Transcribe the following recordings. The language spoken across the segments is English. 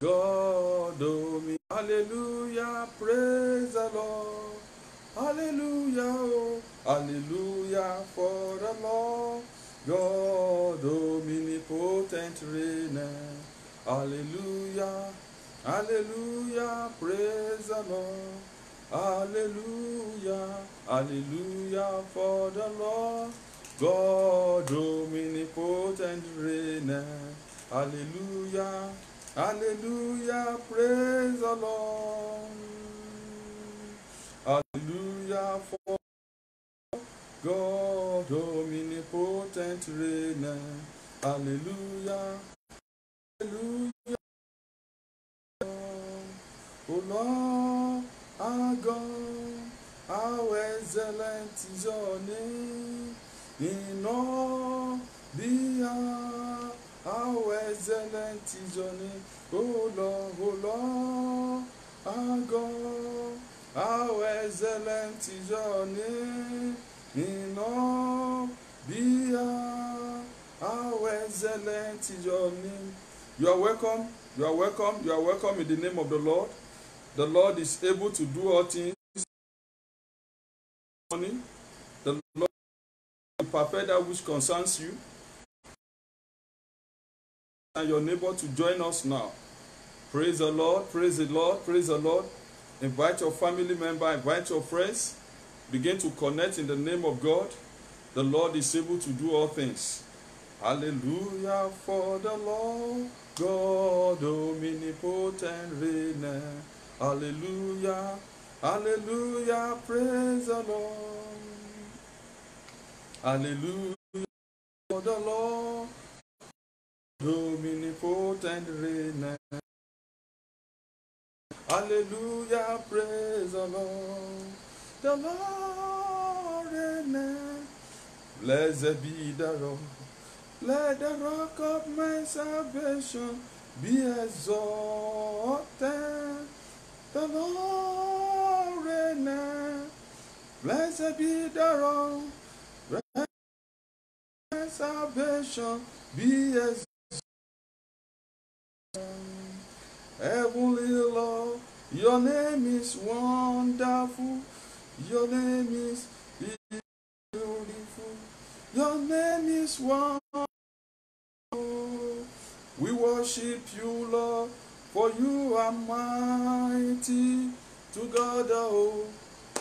God, oh me. Hallelujah, praise the Lord. Hallelujah, oh, hallelujah for the Lord. God, omnipotent reigner. Hallelujah, hallelujah, praise the Lord. Hallelujah, hallelujah for the Lord. God, omnipotent reigner. Hallelujah, hallelujah, praise the Lord. Hallelujah for God, omnipotent reigner. Hallelujah, hallelujah. O Lord, our God, how excellent is your name in all the earth. How excellent is your name, O Lord, our God. How excellent is your name in all the earth. How excellent is your name. You are welcome. You are welcome. You are welcome in the name of the Lord. The Lord is able to do all things. The Lord will perfect that which concerns you. And your neighbor to join us now. Praise the Lord. Praise the Lord. Praise the Lord. Invite your family member. Invite your friends. Begin to connect in the name of God. The Lord is able to do all things. Hallelujah for the Lord God, omnipotent reigner. Hallelujah, hallelujah, praise the Lord. Hallelujah for the Lord, omnipotent reigner. Hallelujah, praise the Lord. The Lord reigner. Blessed be the Lord. Let the rock of my salvation be exalted. The Lord reigneth. Blessed be the rock. Let my salvation be exalted. Heavenly Lord, your name is wonderful. Your name is beautiful. Your name is wonderful. We worship you, Lord, for you are mighty. To God the whole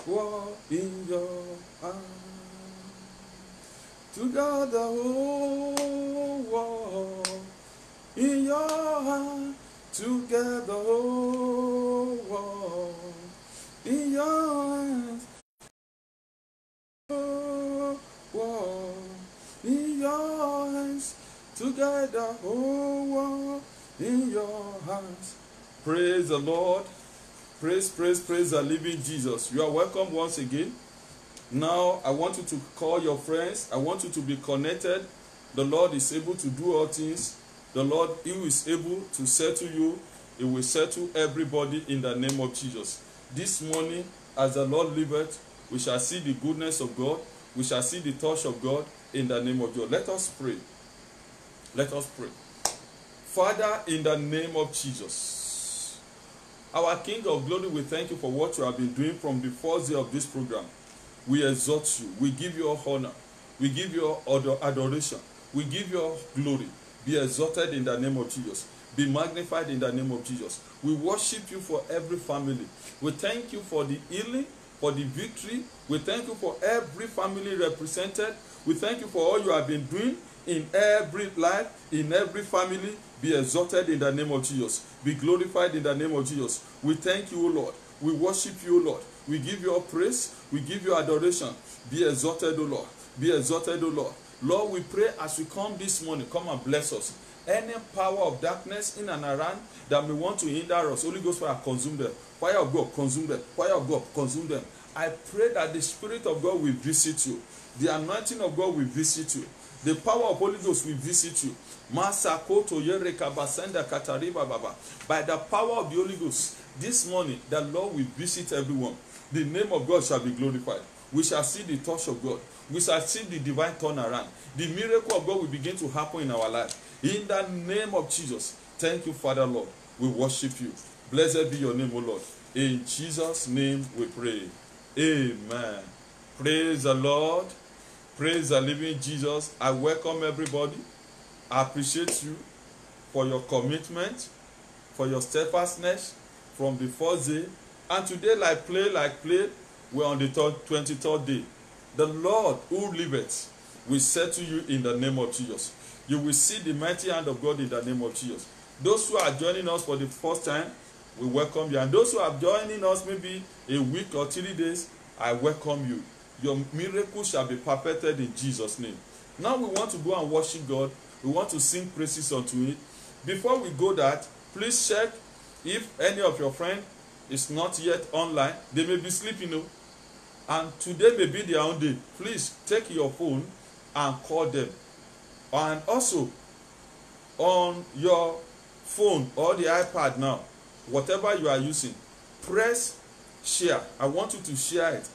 world in your hand. To God the whole world in your hand. Together the whole world in your hands. World in your hands. Together, whole world in your hands. Praise the Lord. Praise the living Jesus. You are welcome once again. Now, I want you to call your friends. I want you to be connected. The Lord is able to do all things. The Lord, He is able to settle you. He will settle everybody in the name of Jesus. This morning, as the Lord liveth, we shall see the goodness of God. We shall see the touch of God in the name of God. Let us pray. Let us pray. Father, in the name of Jesus, our King of glory, we thank you for what you have been doing from the first day of this program. We exalt you. We give you honor. We give you adoration. We give you glory. Be exalted in the name of Jesus. Be magnified in the name of Jesus. We worship you for every family. We thank you for the healing, for the victory. We thank you for every family represented. We thank you for all you have been doing in every life, in every family. Be exalted in the name of Jesus. Be glorified in the name of Jesus. We thank you, O Lord. We worship you, O Lord. We give you all praise. We give you adoration. Be exalted, O Lord. Be exalted, O Lord. Lord, we pray as we come this morning, come and bless us. Any power of darkness in and around that may want to hinder us, Holy Ghost fire, consume them. Fire of God, consume them. Fire of God, consume them. I pray that the Spirit of God will visit you. The anointing of God will visit you. The power of Holy Ghost will visit you. By the power of the Holy Ghost, this morning, the Lord will visit everyone. The name of God shall be glorified. We shall see the touch of God. We shall see the divine turnaround. The miracle of God will begin to happen in our life. In the name of Jesus. Thank you, Father Lord. We worship you. Blessed be your name, O Lord. In Jesus' name we pray. Amen. Praise the Lord. Praise the living Jesus. I welcome everybody. I appreciate you for your commitment, for your steadfastness from the first day. And today, like play, we're on the 23rd day. The Lord who liveth will settle you in the name of Jesus. You will see the mighty hand of God in the name of Jesus. Those who are joining us for the first time, we welcome you. And those who are joining us maybe a week or 3 days, I welcome you. Your miracle shall be perfected in Jesus' name. Now we want to go and worship God. We want to sing praises unto it. Before we go that, please check if any of your friends is not yet online. They may be sleeping, and today may be their own day. Please take your phone and call them. And also, on your phone or the iPad now, whatever you are using, press share. I want you to share it,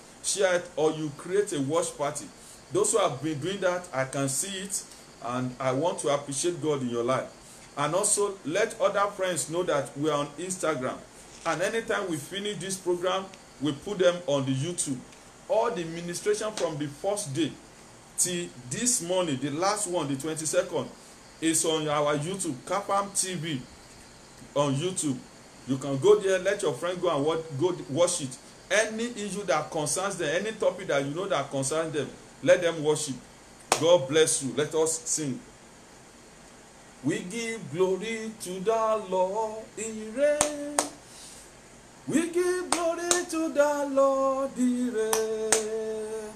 or you create a watch party. Those who have been doing that, I can see it, and I want to appreciate God in your life. And also let other friends know that we are on Instagram, and anytime we finish this program, we put them on the YouTube. All the ministration from the first day till this morning, the last one, the 22nd, is on our YouTube, Kapam TV on YouTube. You can go there, let your friend go and go watch it. Any issue that concerns them, any topic that you know that concerns them, let them worship. God bless you. Let us sing. We give glory to the Lord, He reigns. We give glory to the Lord, He reigns.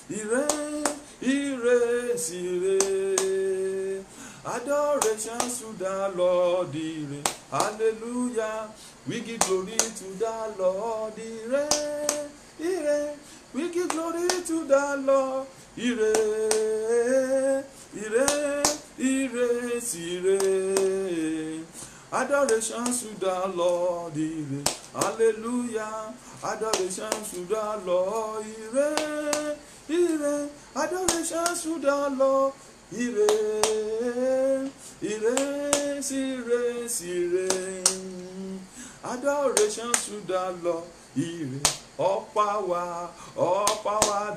He reigns, He reigns, He reigns. Adoration to the Lord, He reigns. Hallelujah. We give glory to the Lord, He reigns. He reigns. We give glory to the Lord, He reigns. He reigns, He reigns, He reigns. Adoration to the Lord, He reigns. Hallelujah. Adoration to the Lord, He reigns. He reigns. Adoration to the Lord, He reigns. He reigns, He reigns, He reigns. Adoration to the Lord, He reigns. All power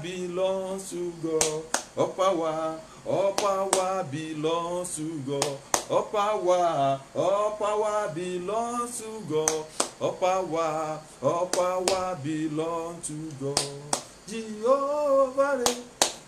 belongs to God. All power belongs to God. All power belongs to God. All power belongs to God. Jehovah reigns,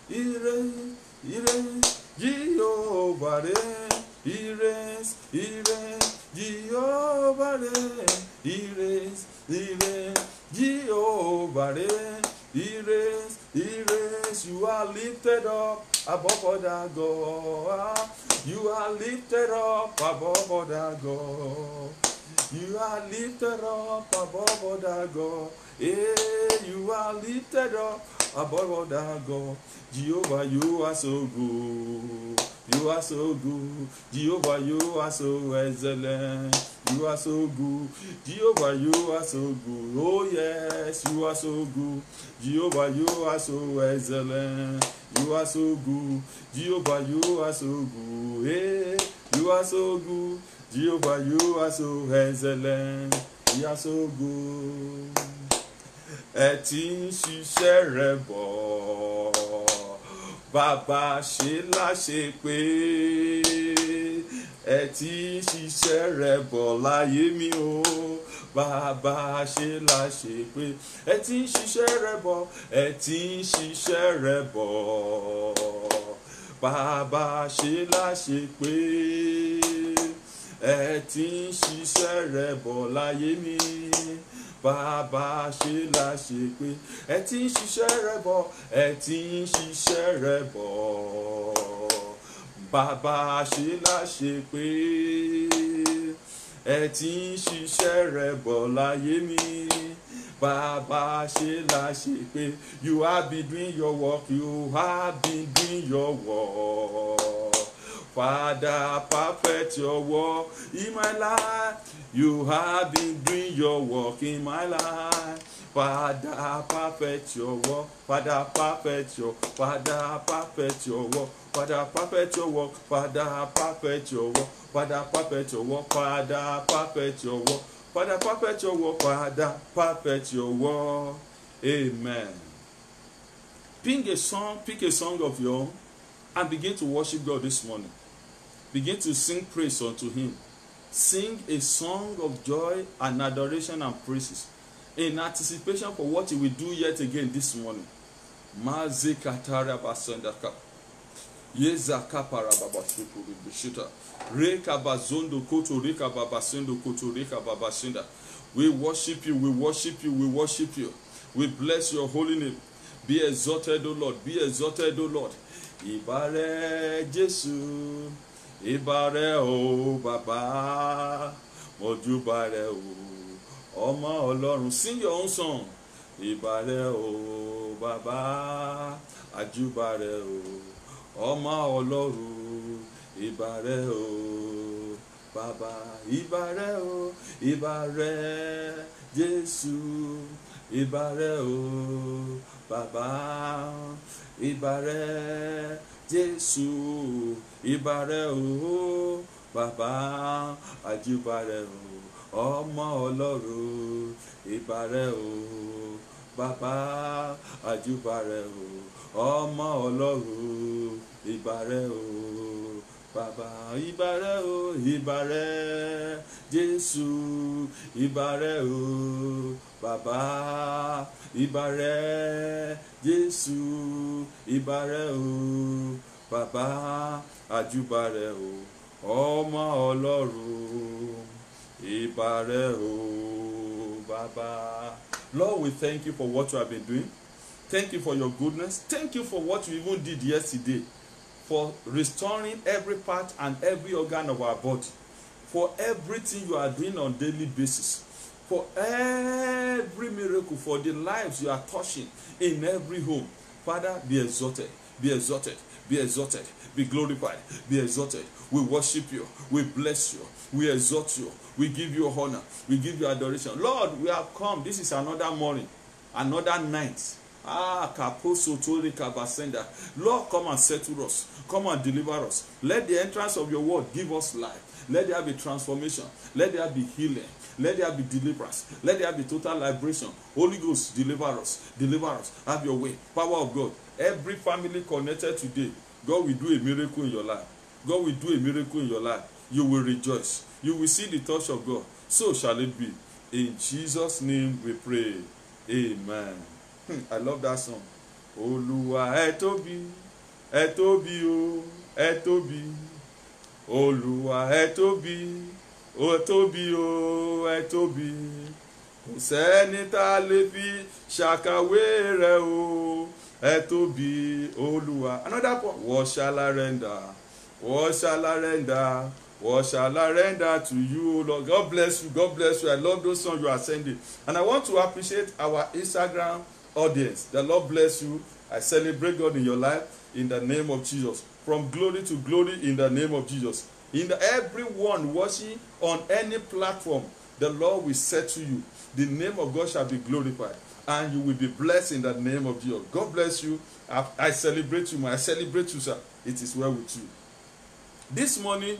He reigns, He reigns. Jehovah reigns, He reigns, He reigns. Jehovah reigns, He reigns, He reigns. Jehovah reigns, He reigns, He reigns. You are lifted up above other God. You are lifted up above other God. You are lifted up above other God. Hey, you are lifted up above other God. Jehovah, you are so good. You are so good. Jehovah, you are so excellent. You are so good. Jehovah, you are so good. Oh yes, you are so good. Jehovah, you are so excellent. You are so good. Jehovah, you are so good. Hey, you are so good. Jehovah, you are so excellent. You are so good. Ẹ ti ń ṣiṣẹ́ rẹ̀ bọ̀, bàbá ṣe láṣẹ pé. Ẹ ti ń ṣiṣẹ́ rẹ̀ bọ̀ láyé mi o, bàbá ṣe láṣẹ pé. Ẹ ti ń ṣiṣẹ́ rẹ̀ bọ̀, ẹ ti ń ṣiṣẹ́ rẹ̀ bọ̀, bàbá ṣe láṣẹ pé. Ẹ ti ń ṣiṣẹ́ rẹ̀ bọ̀ láyé mi, bàbá ṣe láṣẹ pé. Ẹ ti ń ṣiṣẹ́ rẹ̀ bọ̀, ẹ ti ń ṣiṣẹ́ rẹ̀ bọ̀, bàbá ṣe láṣẹ pé. Ẹ ti ń ṣiṣẹ́ rẹ̀ bọ̀ láyé mi, bàbá ṣe láṣẹ pé. You have been doing your work, you have been doing your work Father, perfect your work in my life. You have been doing your work in my life. Father, perfect your work. Father, perfect your. Father, perfect your work. Father, perfect your work. Father, perfect your work. Father, perfect your work. Father, perfect your work. Father, perfect your work. Father, perfect your work. Amen. Pick a song of your own, and begin to worship God this morning. Begin to sing praise unto Him. Sing a song of joy and adoration and praises in anticipation for what He will do yet again this morning. Mazikatara basandaka. Yezaka parababasuku bishita. Reka bazondo koto reka babasendo koto reka babasenda. We worship you, we worship you, we worship you. We bless your holy name. Be exalted, O Lord. Be exalted, O Lord. Ibare Jesu. Ibare o Baba. Mojubare o Ọmọ Ọlọ́run. Sing your own song. Ibare o Baba. Ajubare o Ọmọ Ọlọ́run. Ibare o Baba. Ibare o. Ibare Jesu. Ibare o Baba, Ibare Jesu, Ibare o Baba, Ajubare o Ọmọ Ọlọ́run, Ibare o Baba, Ajubare o Ọmọ Ọlọ́run, Ibare o Baba, Ibare o, Ibare Jesu, Ibare o Baba, Ibare Jesu, Ibare o Baba, Ajubare o Ọmọ Ọlọ́run, Ibare o Baba. Lord, we thank you for what you have been doing. Thank you for your goodness. Thank you for what you even did yesterday, for restoring every part and every organ of our body, for everything you are doing on a daily basis, for every miracle, for the lives you are touching in every home. Father, be exalted, be exalted, be exalted, be glorified, be exalted. We worship you, we bless you, we exalt you, we give you honor, we give you adoration. Lord, we have come. This is another morning, another night. Lord, come and settle us. Come and deliver us. Let the entrance of your word give us life. Let there be transformation. Let there be healing. Let there be deliverance. Let there be total liberation. Holy Ghost, deliver us. Deliver us. Have your way. Power of God. Every family connected today, God will do a miracle in your life. God will do a miracle in your life. You will rejoice. You will see the touch of God. So shall it be. In Jesus' name we pray. Amen. I love that song. Olúwa ẹ tóbi, ẹ tóbi o, ẹ tóbi. Olúwa ẹ tóbi, ó tóbi o, ẹ tóbi. Kò sẹ́ni tá lè fi ṣàkàwé rẹ̀ o, ẹ tóbi Olúwa. Another point. What shall I render? What shall I render? What shall I render to you, Lord? God bless you. God bless you. I love those songs you are sending. And I want to appreciate our Instagram audience. The Lord bless you. I celebrate God in your life in the name of Jesus. From glory to glory in the name of Jesus. Everyone watching on any platform, the Lord will settle you. The name of God shall be glorified. And you will be blessed in the name of Jesus. God bless you. I celebrate you. I celebrate you, sir. It is well with you. This morning,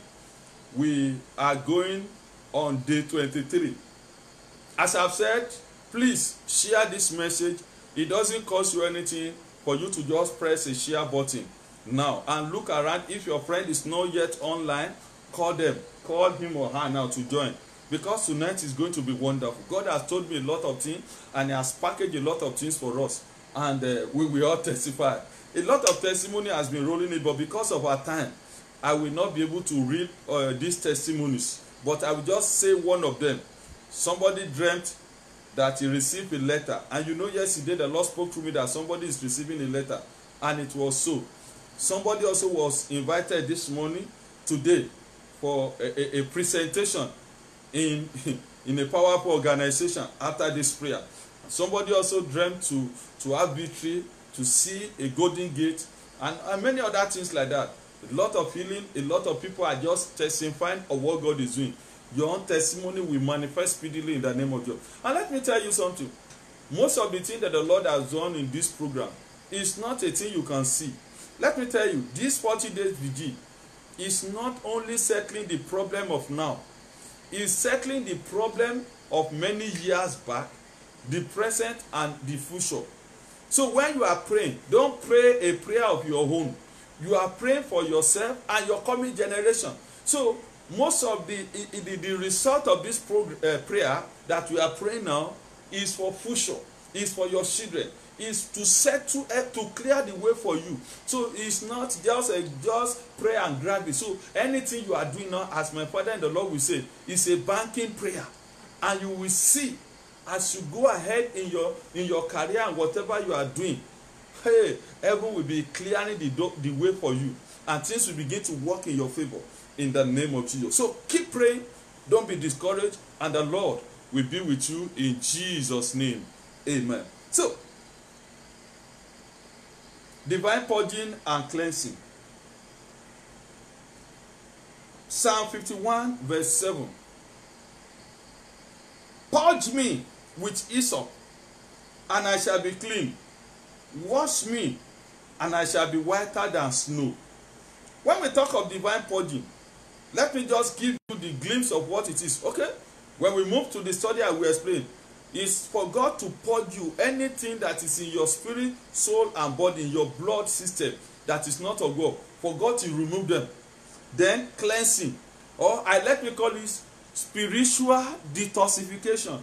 we are going on day 23. As I've said, please share this message. It doesn't cost you anything for you to just press a share button now and look around. If your friend is not yet online, call them. Call him or her now to join, because tonight is going to be wonderful. God has told me a lot of things, and He has packaged a lot of things for us, and we will all testify. A lot of testimony has been rolling in, but because of our time, I will not be able to read these testimonies, but I will just say one of them. Somebody dreamt that he received a letter, and you know, yesterday the Lord spoke to me that somebody is receiving a letter, and it was so. Somebody also was invited this morning, today, for a presentation in a powerful organization after this prayer. Somebody also dreamt to have victory, to see a golden gate, and many other things like that. A lot of healing, a lot of people are just testifying of what God is doing. Your own testimony will manifest speedily in the name of God. And let me tell you something. Most of the things that the Lord has done in this program is not a thing you can see. Let me tell you, this 40 days vigil is not only settling the problem of now, it's settling the problem of many years back, the present and the future. So when you are praying, don't pray a prayer of your own. You are praying for yourself and your coming generation. So most of the result of this prayer that we are praying now is for future, is for your children, is to settle, to clear the way for you. So it's not just pray and grab it. So anything you are doing now, as my Father and the Lord will say, is a banking prayer. And you will see as you go ahead in your career and whatever you are doing, hey, heaven will be clearing the way for you, and things will begin to work in your favor in the name of Jesus. So keep praying, don't be discouraged, and the Lord will be with you in Jesus' name. Amen. So, divine purging and cleansing. Psalm 51 verse 7. Purge me with hyssop, and I shall be clean. Wash me, and I shall be whiter than snow. When we talk of divine purging, let me just give you the glimpse of what it is. Okay? When we move to the study, I will explain. It's for God to purge you anything that is in your spirit, soul, and body, in your blood system that is not of God. For God to remove them. Then cleansing, or let me call it spiritual detoxification.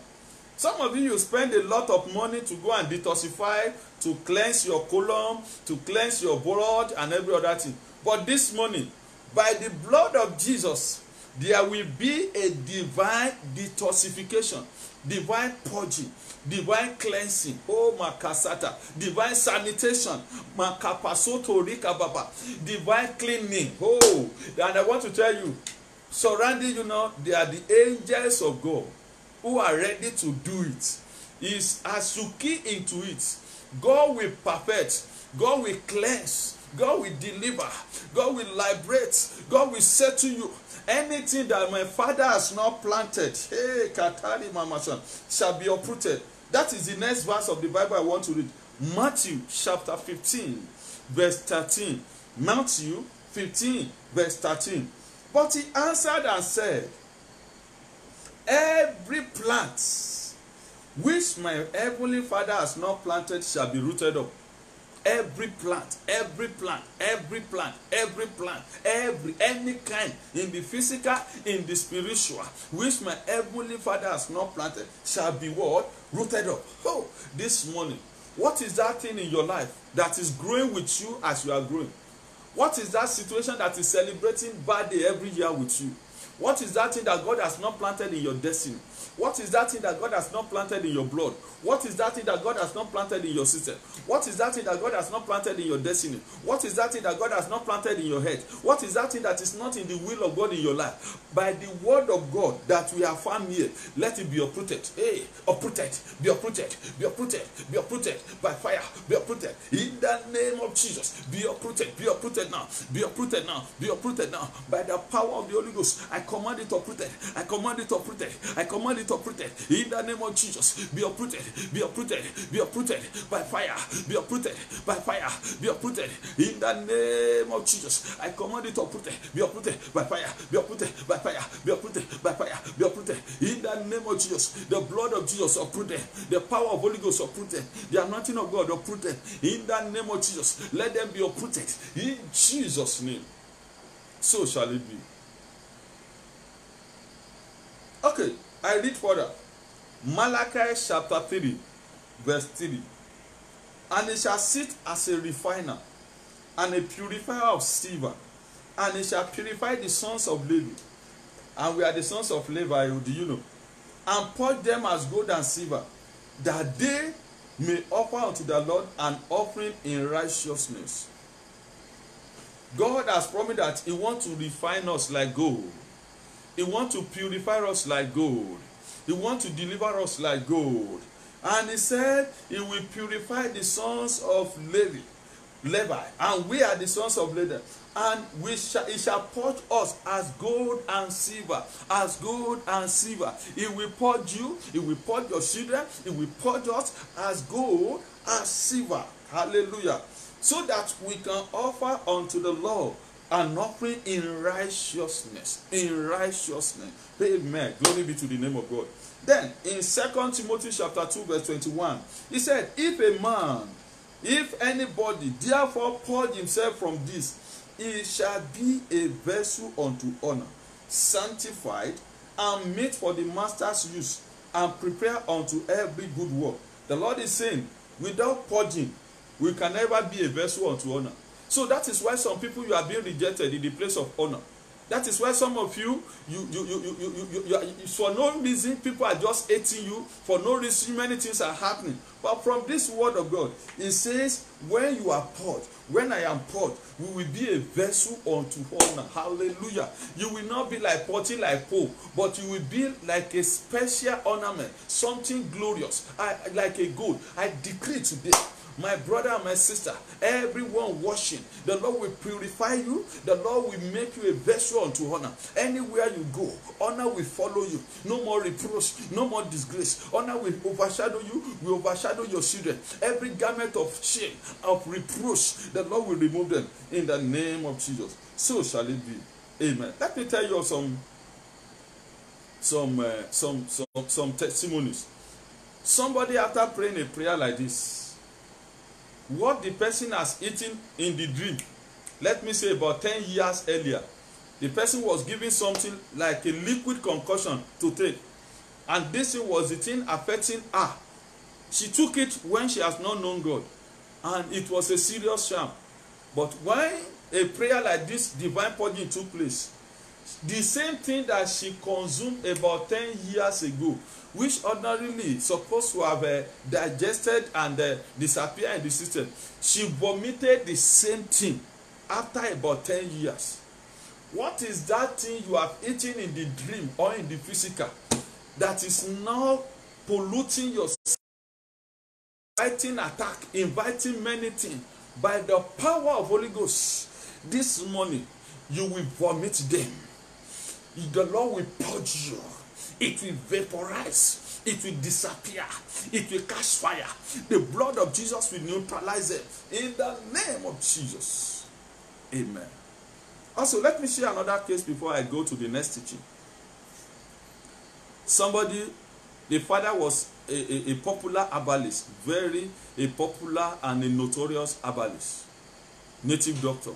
Some of you spend a lot of money to go and detoxify, to cleanse your colon, to cleanse your blood and every other thing. But this morning, by the blood of Jesus, there will be a divine detoxification, divine purging, divine cleansing, oh makasata, divine sanitation, makapasoto rikababa, divine cleaning. Oh, and I want to tell you, surrounding you now, they are the angels of God who are ready to do it. Is as you key into it, God will perfect, God will cleanse, God will deliver, God will liberate, God will settle you. Anything that my Father has not planted, hey, Katari Mama Son, shall be uprooted. That is the next verse of the Bible I want to read. Matthew chapter 15, verse 13. Matthew 15, verse 13. But he answered and said, every plant which my heavenly Father has not planted shall be rooted up. Every plant, every plant, every plant, every plant, any kind, in the physical, in the spiritual, which my heavenly Father has not planted, shall be what? Rooted up. Oh, this morning, what is that thing in your life that is growing with you as you are growing? What is that situation that is celebrating birthday every year with you? What is that thing that God has not planted in your destiny? What is that thing that God has not planted in your blood? What is that thing that God has not planted in your system? What is that thing that God has not planted in your destiny? What is that thing that God has not planted in your head? What is that thing that is not in the will of God in your life? By the word of God that we have found here, let it be uprooted. Hey, uprooted, be uprooted, be uprooted, be uprooted by fire, be uprooted. In the name of Jesus, be uprooted now, be uprooted now, be uprooted now. By the power of the Holy Ghost, I command it uprooted, I command it uprooted, I command it uprooted. In the name of Jesus, be uprooted, be uprooted, be uprooted by fire, be uprooted by fire, be uprooted. In the name of Jesus, I command it uprooted, be uprooted by fire, be uprooted by fire, be uprooted by fire, be uprooted. In the name of Jesus, the blood of Jesus uprooted, the power of Holy Ghost uprooted, the anointing of God uprooted. In the name of Jesus, let them be uprooted. In Jesus' name, so shall it be. Okay, I read further. Malachi chapter 3, verse 3. And he shall sit as a refiner and a purifier of silver, and he shall purify the sons of Levi. And we are the sons of Levi, do you know? And purge them as gold and silver, that they may offer unto the Lord an offering in righteousness. God has promised that he wants to refine us like gold. He wants to purify us like gold. He wants to deliver us like gold. And he said he will purify the sons of Levi. Levi, and we are the sons of Levi. And it shall purge us as gold and silver, as gold and silver. It will purge you, it will purge your children, it will purge us as gold and silver. Hallelujah. So that we can offer unto the Lord an offering in righteousness. In righteousness. Amen. Glory be to the name of God. Then in 2 Timothy chapter 2 verse 21, he said, if anybody therefore purge himself from this, he shall be a vessel unto honor, sanctified, and meet for the master's use, and prepare unto every good work. The Lord is saying, without purging, we can never be a vessel unto honor. So that is why some people, you are being rejected in the place of honor. That is why some of you, for no reason, people are just hating you. For no reason, many things are happening. But from this word of God, it says, when you are purged, when I am purged, we will be a vessel unto honor. Hallelujah. You will not be like potty like Pope, but you will be like a special ornament, something glorious, like a gold. I decree today, my brother and my sister, everyone watching, the Lord will purify you. The Lord will make you a vessel unto honor. Anywhere you go, honor will follow you. No more reproach, no more disgrace. Honor will overshadow you, will overshadow your children. Every garment of shame, of reproach, the Lord will remove them in the name of Jesus. So shall it be. Amen. Let me tell you some testimonies. Somebody, after praying a prayer like this, what the person has eaten in the dream, let me say about 10 years earlier, the person was given something like a liquid concoction to take, and this thing was the thing affecting her. She took it when she has not known God, and it was a serious sham. But when a prayer like this, divine purging, took place, the same thing that she consumed about 10 years ago, which ordinarily supposed to have digested and disappeared in the system, she vomited the same thing after about 10 years. What is that thing you have eaten in the dream or in the physical that is now polluting your, inviting attack, inviting many things? By the power of Holy Ghost, this morning you will vomit them. The Lord will purge you. It will vaporize. It will disappear. It will catch fire. The blood of Jesus will neutralize it. In the name of Jesus. Amen. Also, let me share another case before I go to the next teaching. Somebody, the father was a popular herbalist, a popular and a notorious herbalist, native doctor,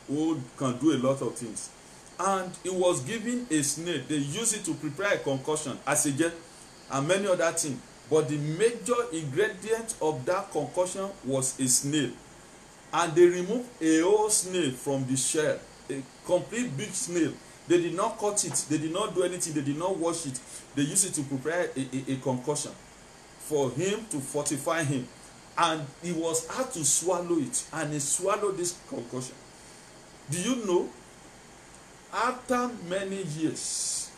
who can do a lot of things. And he was given a snail. They used it to prepare a concoction, as a jet, and many other things. But the major ingredient of that concoction was a snail. And they removed a whole snail from the shell, a complete big snail. They did not cut it. They did not do anything. They did not wash it. They used it to prepare a concoction for him, to fortify him. And he was had to swallow it. And he swallowed this concoction. Do you know? After many years,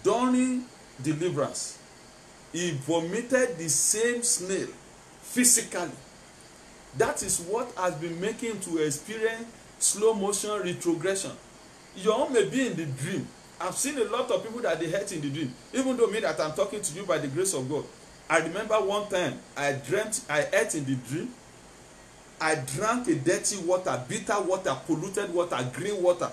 during deliverance, he vomited the same snail physically. That is what has been making him to experience slow motion retrogression. Your own may be in the dream. I've seen a lot of people that they hurt in the dream. Even though me that I'm talking to you by the grace of God. I remember one time I ate in the dream. I drank a dirty water, bitter water, polluted water, green water.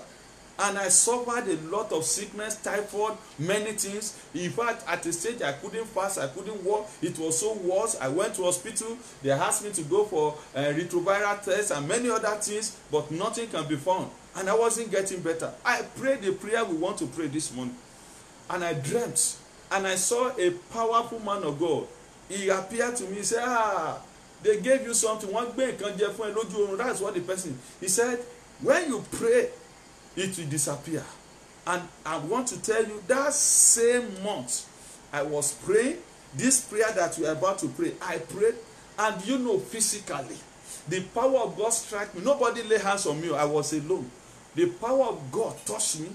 And I suffered a lot of sickness, typhoid, many things. In fact, at a stage I couldn't fast, I couldn't walk. It was so worse. I went to hospital. They asked me to go for retroviral tests and many other things, but nothing can be found. And I wasn't getting better. I prayed the prayer we want to pray this morning. And I dreamt. And I saw a powerful man of God. He appeared to me. He said, they gave you something. That's what the person. He said, when you pray, it will disappear. And I want to tell you, that same month I was praying, this prayer that we are about to pray, I prayed, and physically, the power of God struck me. Nobody lay hands on me. I was alone. The power of God touched me,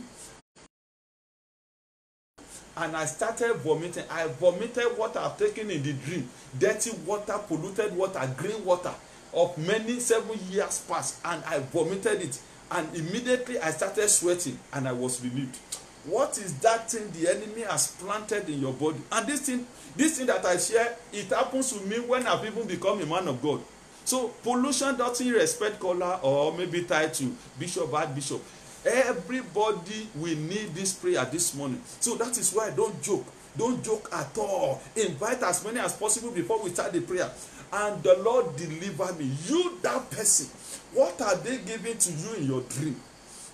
and I started vomiting. I vomited what I've taken in the dream. Dirty water, polluted water, green water. of many 7 years passed, and I vomited it, and immediately I started sweating, and I was relieved. What is that thing the enemy has planted in your body? And this thing that I share, it happens to me when I've even become a man of God. So pollution doesn't respect color or maybe title, bishop, archbishop. Everybody will need this prayer this morning. So that is why don't joke. Don't joke at all. Invite as many as possible before we start the prayer. And the Lord deliver me. You, that person, what are they giving to you in your dream?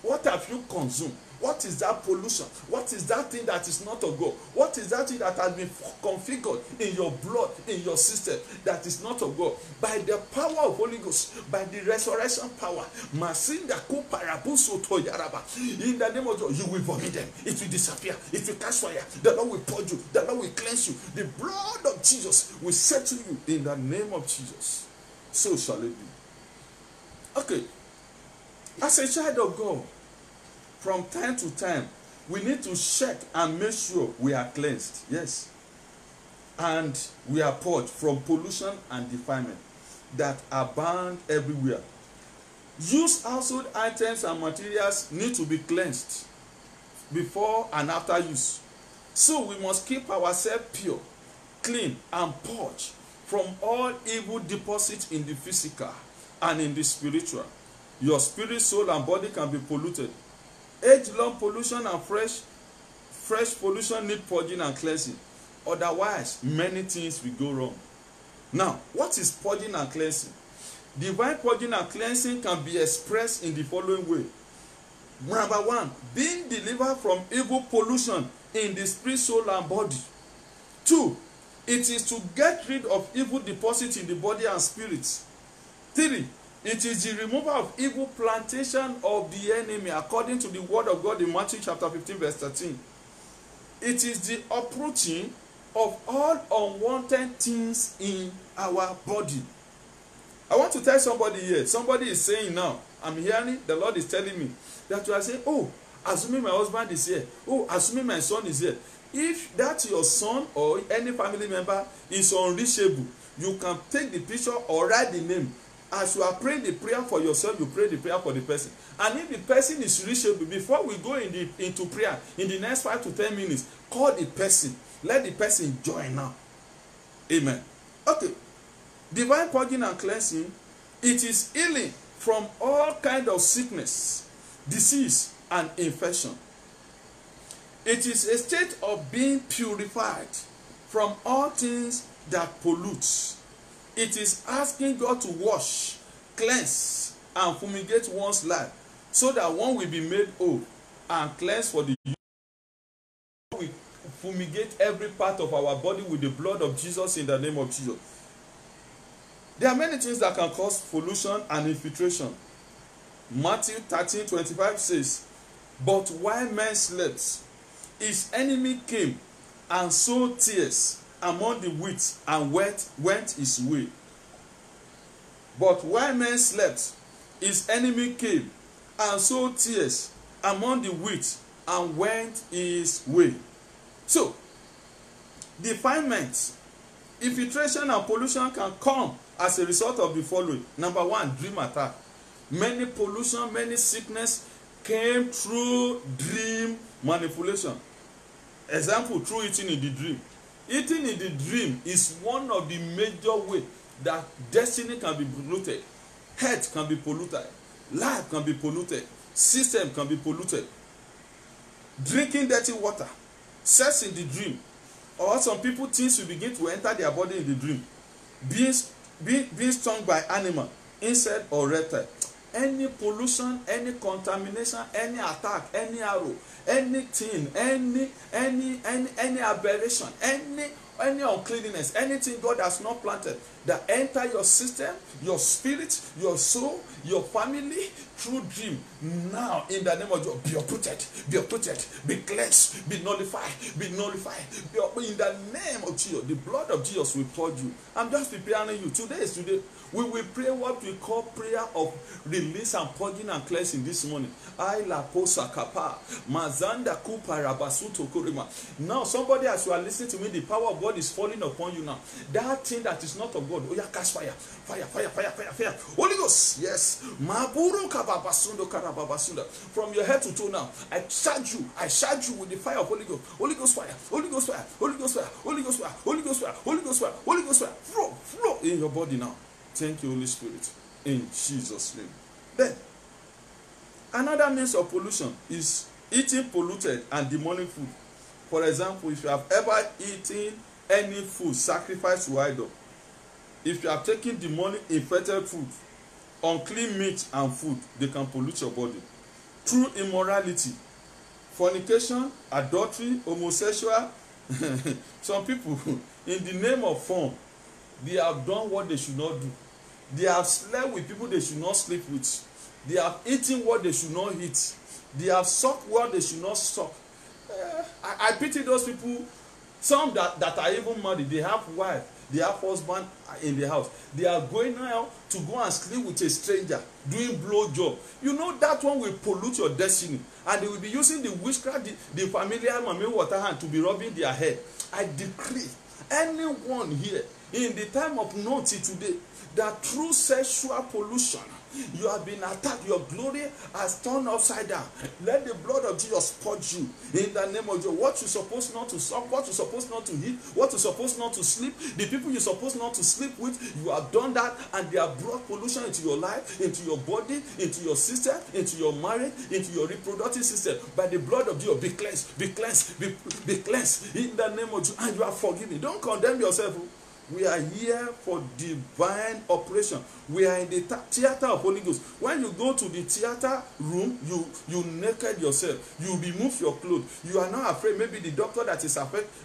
What have you consumed? What is that pollution? What is that thing that is not of God? What is that thing that has been configured in your blood, in your system, that is not of God? By the power of Holy Ghost, by the resurrection power, in the name of God, you will vomit them. It will disappear. It will catch fire. The Lord will purge you. The Lord will cleanse you. The blood of Jesus will settle you in the name of Jesus. So shall it be. Okay. As a child of God, from time to time, we need to check and make sure we are cleansed. Yes. And we are purged from pollution and defilement that abound everywhere. Used household items and materials need to be cleansed before and after use. So we must keep ourselves pure, clean, and purged from all evil deposits in the physical and in the spiritual. Your spirit, soul, and body can be polluted. Age-long pollution and fresh pollution need purging and cleansing. Otherwise, many things will go wrong. Now, what is purging and cleansing? Divine purging and cleansing can be expressed in the following way. Number one, being delivered from evil pollution in the spirit, soul, and body. 2, it is to get rid of evil deposits in the body and spirit. 3, it is the removal of evil plantation of the enemy according to the word of God in Matthew chapter 15 verse 13. It is the uprooting of all unwanted things in our body. I want to tell somebody here. Somebody is saying now, I'm hearing, the Lord is telling me that you are saying, oh, assuming my husband is here. Oh, assuming my son is here. If that your son or any family member is unreachable, you can take the picture or write the name. As you are praying the prayer for yourself, you pray the prayer for the person. And if the person is reachable, before we go into prayer, in the next 5 to 10 minutes, call the person. Let the person join now. Amen. Okay. Divine purging and cleansing, it is healing from all kinds of sickness, disease, and infection. It is a state of being purified from all things that pollute. It is asking God to wash, cleanse, and fumigate one's life so that one will be made whole and cleansed for the use. We fumigate every part of our body with the blood of Jesus in the name of Jesus. There are many things that can cause pollution and infiltration. Matthew 13:25 says, "But while men slept, his enemy came and sowed tears among the wheat and went his way." But while men slept, his enemy came and sowed tears among the wheat and went his way. So, defilement, infiltration, and pollution can come as a result of the following. Number one, dream attack. Many pollution, many sickness came through dream manipulation. Example, through eating in the dream. Eating in the dream is one of the major ways that destiny can be polluted, health can be polluted, life can be polluted, system can be polluted. Drinking dirty water, sex in the dream, or some people things will begin to enter their body in the dream. Being stung by animal, insect, or reptile. Any pollution, any contamination, any attack, any arrow, anything, any aberration, any uncleanness, anything God has not planted that enter your system, your spirit, your soul, your family through dream, now in the name of God, be uprooted, be cleansed, be nullified. In the name of Jesus, the blood of Jesus will purge you. I'm just preparing you. Today is today. We will pray what we call prayer of release and purging and cleansing this morning. Now, somebody, as you are listening to me, the power of God God is falling upon you now. That thing that is not of God, oh yeah, catch fire. Fire, fire, fire, fire, fire. Holy Ghost, yes. From your head to toe now, I charge you with the fire of Holy Ghost. Holy Ghost fire, Holy Ghost fire, Holy Ghost fire, Holy Ghost fire, Holy Ghost fire, Holy Ghost fire, Holy Ghost fire. Flow in your body now. Thank you, Holy Spirit. In Jesus' name. Then, another means of pollution is eating polluted and demonic food. For example, if you have ever eaten any food sacrificed to idol, if you have taken demonic infected food, unclean meat and food, they can pollute your body. Through immorality, fornication, adultery, homosexual, some people, in the name of fun, they have done what they should not do. They have slept with people they should not sleep with. They have eaten what they should not eat. They have sucked what they should not suck. I pity those people. Some that are even married, they have wife, they have husband in the house. They are going now to go and sleep with a stranger, doing blow job. You know that one will pollute your destiny. And they will be using the witchcraft, the familiar mami water hand to be rubbing their head. I decree, anyone here, in the time of naughty today, that through sexual pollution, you have been attacked, your glory has turned upside down. Let the blood of Jesus purge you in the name of Jesus. What you're supposed not to suck, what you're supposed not to eat, what you're supposed not to sleep, the people you're supposed not to sleep with, you have done that, and they have brought pollution into your life, into your body, into your system, into your marriage, into your reproductive system. By the blood of Jesus, be cleansed, be cleansed, be cleansed in the name of Jesus, and you are forgiven. Don't condemn yourself. We are here for divine operation. We are in the theater of Holy Ghost. When you go to the theater room, you naked yourself. You remove your clothes. You are not afraid. Maybe the doctor that is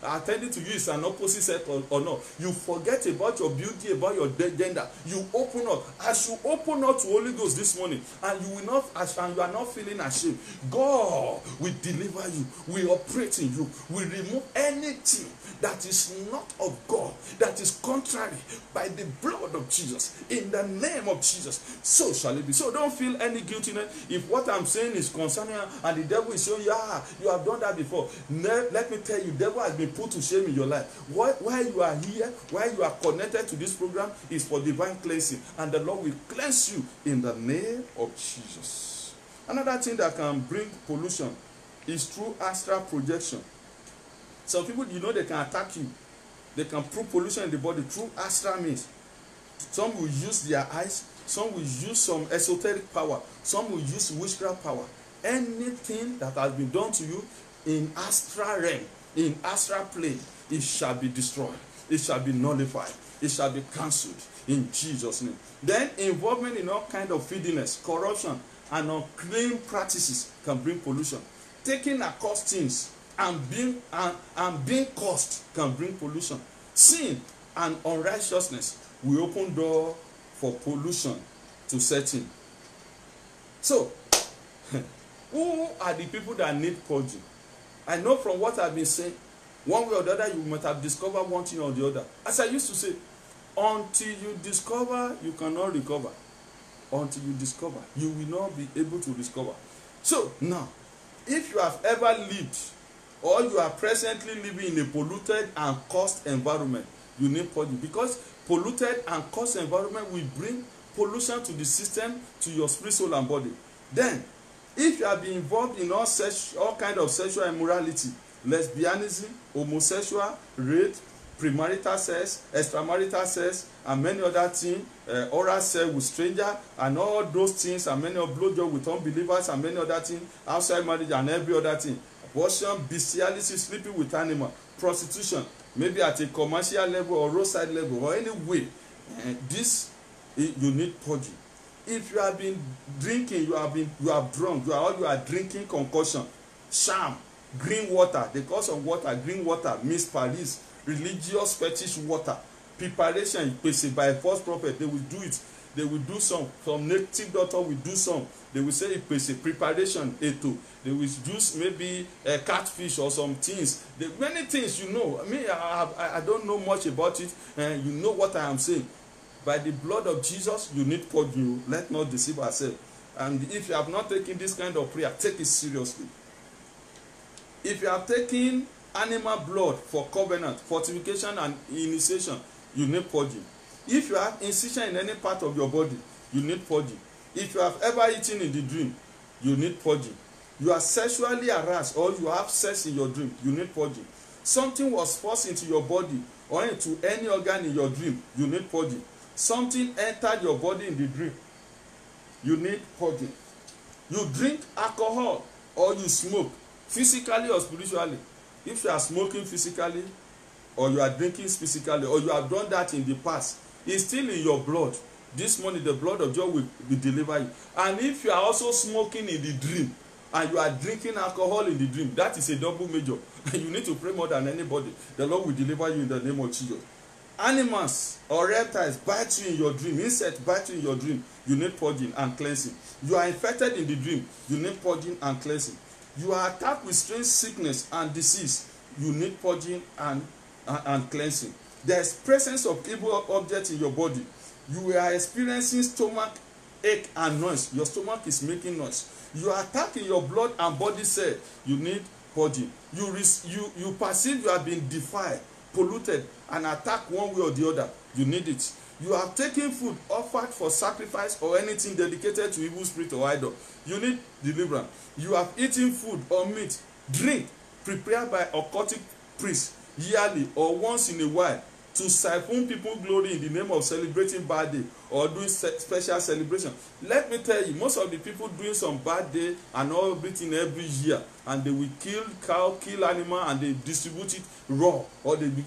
attending to you is an opposite sex or not. You forget about your beauty, about your gender. You open up. As you open up to Holy Ghost this morning, and you will not, and you are not feeling ashamed, God will deliver you. Will operate in you. Will remove anything that is not of God, that is contrary, by the blood of Jesus, in the name of Jesus. So shall it be. So don't feel any guiltiness if what I'm saying is concerning you and the devil is showing you, you have done that before. Let me tell you, the devil has been put to shame in your life. Why you are here, why you are connected to this program, is for divine cleansing, and the Lord will cleanse you in the name of Jesus. Another thing that can bring pollution is through astral projection. Some people, you know, they can attack you. They can prove pollution in the body through astral means. Some will use their eyes. Some will use some esoteric power. Some will use witchcraft power. Anything that has been done to you in astral realm, in astral plane, it shall be destroyed. It shall be nullified. It shall be cancelled in Jesus' name. Then involvement in all kind of filthiness, corruption, and unclean practices can bring pollution. Taking accursed things and being cursed can bring pollution. Sin and unrighteousness will open door for pollution to set in. So, who are the people that need purging? I know from what I've been saying, one way or the other, you might have discovered one thing or the other. As I used to say, until you discover, you cannot recover. Until you discover, you will not be able to discover. So, now, if you have ever lived, or you are presently living in a polluted and cursed environment, you need purging, because polluted and cursed environment will bring pollution to the system, to your spirit, soul, and body. Then, if you have been involved in all kind of sexual immorality, lesbianism, homosexual, rape, premarital sex, extramarital sex, and many other things, oral sex with strangers, and all those things, and many of blowjob with unbelievers, and many other things, outside marriage, and every other thing. Abortion, bestiality, sleeping with animals, prostitution, maybe at a commercial level or roadside level, or any way, this you need purging. If you have been drinking, you have drunk, you are drinking concoction, sham, green water, the cause of water, green water, Miss Paris, religious fetish water, preparation by false prophet, they will do it. They will do some native doctor will do some. They will say it's a preparation, eto. They will use maybe a catfish or some things. Many things, you know. I don't know much about it. You know what I am saying. By the blood of Jesus, you need purging. Let's not deceive ourselves. And if you have not taken this kind of prayer, take it seriously. If you have taken animal blood for covenant, fortification and initiation, you need purging. If you have incision in any part of your body, you need purging. If you have ever eaten in the dream, you need purging. You are sexually harassed or you have sex in your dream, you need purging. Something was forced into your body or into any organ in your dream, you need purging. Something entered your body in the dream, you need purging. You drink alcohol or you smoke, physically or spiritually. If you are smoking physically or you are drinking physically or you have done that in the past, it's still in your blood. This morning the blood of God will deliver you. And if you are also smoking in the dream and you are drinking alcohol in the dream, that is a double major. You need to pray more than anybody. The Lord will deliver you in the name of Jesus. Animals or reptiles bite you in your dream, insects bite you in your dream, you need purging and cleansing. You are infected in the dream, you need purging and cleansing. You are attacked with strange sickness and disease, you need purging and cleansing. There is presence of evil objects in your body. You are experiencing stomach ache and noise. Your stomach is making noise. You are attacking your blood and body cell. You need purging. You perceive you have been defiled, polluted, and attacked one way or the other. You need it. You have taken food offered for sacrifice or anything dedicated to evil spirit or idol. You need deliverance. You have eaten food or meat, drink prepared by occultic priests yearly or once in a while to siphon people glory in the name of celebrating birthday or doing special celebration. Let me tell you, most of the people doing some birthday and all everything every year, and they will kill cow, kill animal, and they distribute it raw, or they be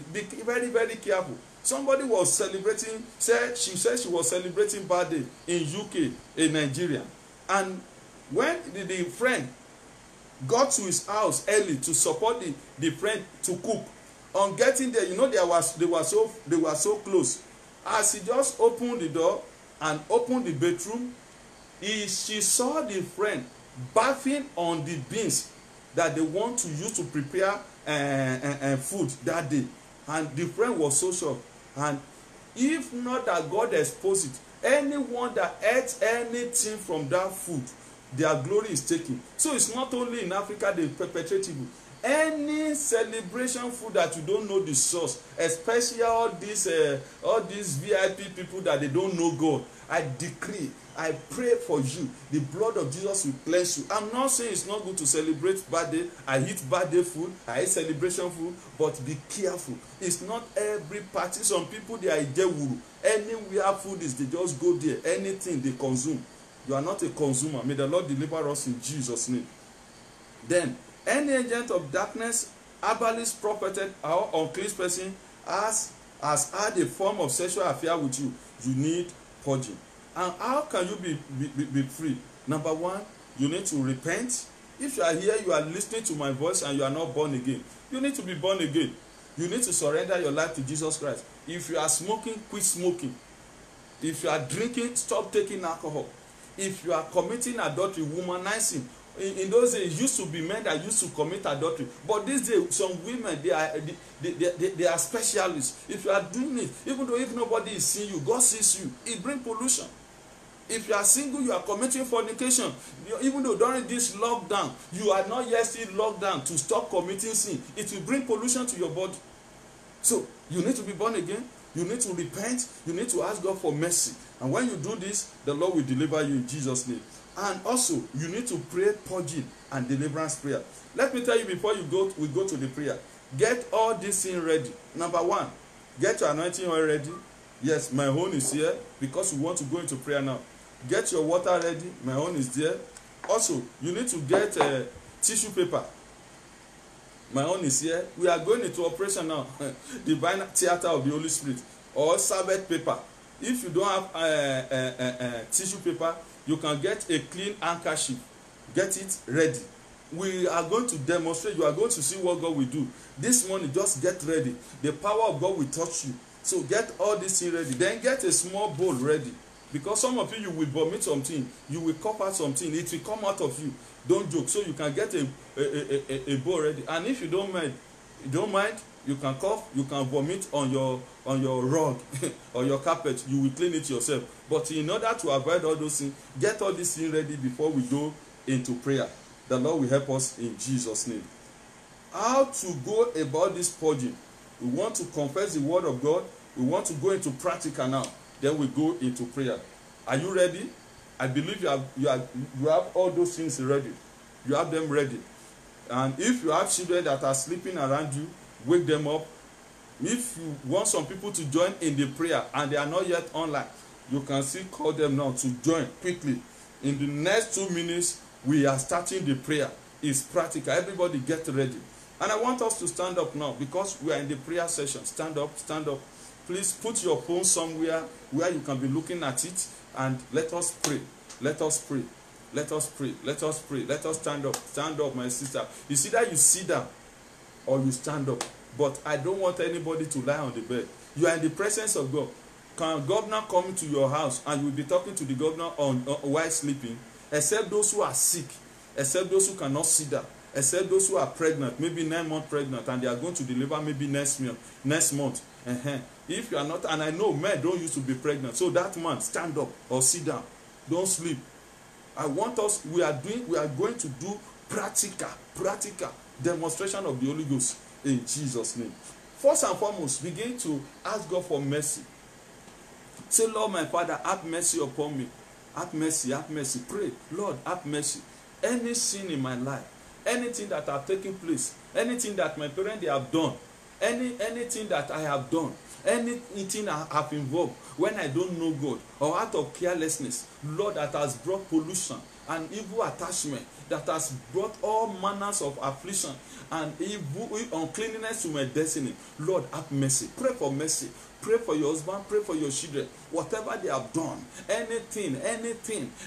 very, very careful. Somebody was celebrating, she said she was celebrating birthday in UK, a Nigerian, and when the friend got to his house early to support the friend to cook, on getting there, you know, they were so close. As he just opened the door and opened the bedroom, she saw the friend bathing on the beans that they want to use to prepare food that day, and the friend was so shocked. And if not that God exposed it, anyone that ate anything from that food, their glory is taken. So it's not only in Africa they perpetrate evil. Any celebration food that you don't know the source, especially all these VIP people that they don't know God, I decree, I pray for you, the blood of Jesus will cleanse you. I'm not saying it's not good to celebrate birthday. I eat birthday food, I eat celebration food, but be careful. It's not every party. Some people, they are ijewuru. Anywhere food is, they just go there. Anything they consume. You are not a consumer. May the Lord deliver us in Jesus' name. Then, any agent of darkness, herbalist, prophet, or unclean person has had a form of sexual affair with you, you need purging. And how can you be free? Number one, you need to repent. If you are here, you are listening to my voice and you are not born again, you need to be born again. You need to surrender your life to Jesus Christ. If you are smoking, quit smoking. If you are drinking, stop taking alcohol. If you are committing adultery, womanizing, in those days, it used to be men that used to commit adultery, but these days some women, they are specialists. If you are doing it, even though if nobody is seeing you, God sees you. It brings pollution. If you are single, you are committing fornication. Even though during this lockdown you are not yet still locked down to stop committing sin, it will bring pollution to your body. So you need to be born again. You need to repent. You need to ask God for mercy. And when you do this, the Lord will deliver you in Jesus' name. And also, you need to pray purging and deliverance prayer. Let me tell you before we go to the prayer. Get all this thing ready. Number one, get your anointing oil ready. Yes, my own is here because we want to go into prayer now. Get your water ready. My own is there. Also, you need to get tissue paper. My own is here. We are going into operation now. Divine Theater of the Holy Spirit. Or Sabbath paper. If you don't have tissue paper, you can get a clean handkerchief. Get it ready. We are going to demonstrate. You are going to see what God will do. This morning, just get ready. The power of God will touch you. So get all this thing ready. Then get a small bowl ready. Because some of you will vomit something. You will cough out something. It will come out of you. Don't joke. So you can get a bowl ready. And if you don't mind, you can cough, you can vomit on your rug or your carpet. You will clean it yourself. But in order to avoid all those things, get all these things ready before we go into prayer. The Lord will help us in Jesus' name. how to go about this purging. We want to confess the word of God. We want to go into practical now. Then we go into prayer. Are you ready? I believe you have all those things ready. You have them ready. And if you have children that are sleeping around you, wake them up. If you want some people to join in the prayer and they are not yet online, you can still call them now to join quickly. In the next 2 minutes, we are starting the prayer. It's practical. Everybody get ready. And I want us to stand up now because we are in the prayer session. Stand up, stand up. Please put your phone somewhere where you can be looking at it, and let us pray. Let us pray. Let us pray. Let us pray. Let us stand up. Stand up, my sister. You see that you sit down or you stand up. But I don't want anybody to lie on the bed. You are in the presence of God. Can governor come into your house and you will be talking to the governor while sleeping? Except those who are sick, except those who cannot sit down, except those who are pregnant, maybe 9 months pregnant, and they are going to deliver maybe next month. If you are not, and I know men don't used to be pregnant, so that man, stand up or sit down. Don't sleep. I want us, we are going to do practical demonstration of the Holy Ghost in Jesus' name. First and foremost, begin to ask God for mercy. Say, Lord, my Father, have mercy upon me. Have mercy, have mercy. Pray, Lord, have mercy. Any sin in my life, anything that have taken place, anything that my parents they have done, anything that I have done, anything I have involved when I don't know God, or out of carelessness, Lord, that has brought pollution and evil attachment, that has brought all manners of affliction and evil uncleanness to my destiny. Lord, have mercy. Pray for mercy. Pray for your husband, pray for your children, whatever they have done, anything,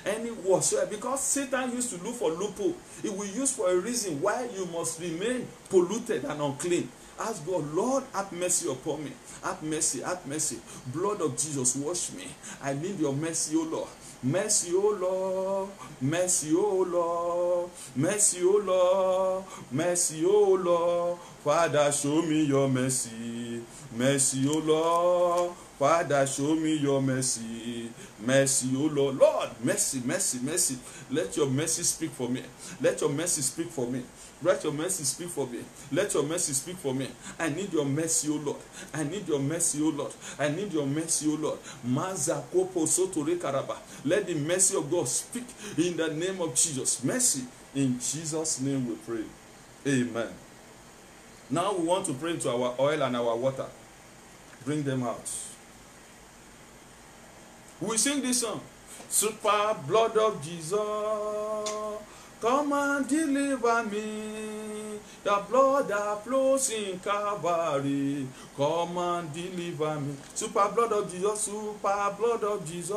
any whatsoever. Because Satan used to look for loophole. He will use for a reason why you must remain polluted and unclean. Ask God, Lord, have mercy upon me. Have mercy, have mercy. Blood of Jesus, wash me. I need your mercy, O Lord. Mercy, O Lord. Mercy, O Lord. Mercy, O Lord. Mercy, O Lord. Father, show me your mercy. Mercy, O Lord. Father, show me your mercy. Mercy, O Lord. Lord, mercy, mercy, mercy. Let your mercy speak for me. Let your mercy speak for me. Let your mercy speak for me. Let your mercy speak for me. I need your mercy, O Lord. I need your mercy, O Lord. I need your mercy, O Lord. Let the mercy of God speak in the name of Jesus. Mercy. In Jesus' name we pray. Amen. Now we want to pray into our oil and our water. Bring them out. We sing this song. Super blood of Jesus, come and deliver me. The blood that flows in Calvary, come and deliver me. Super blood of Jesus, super blood of Jesus,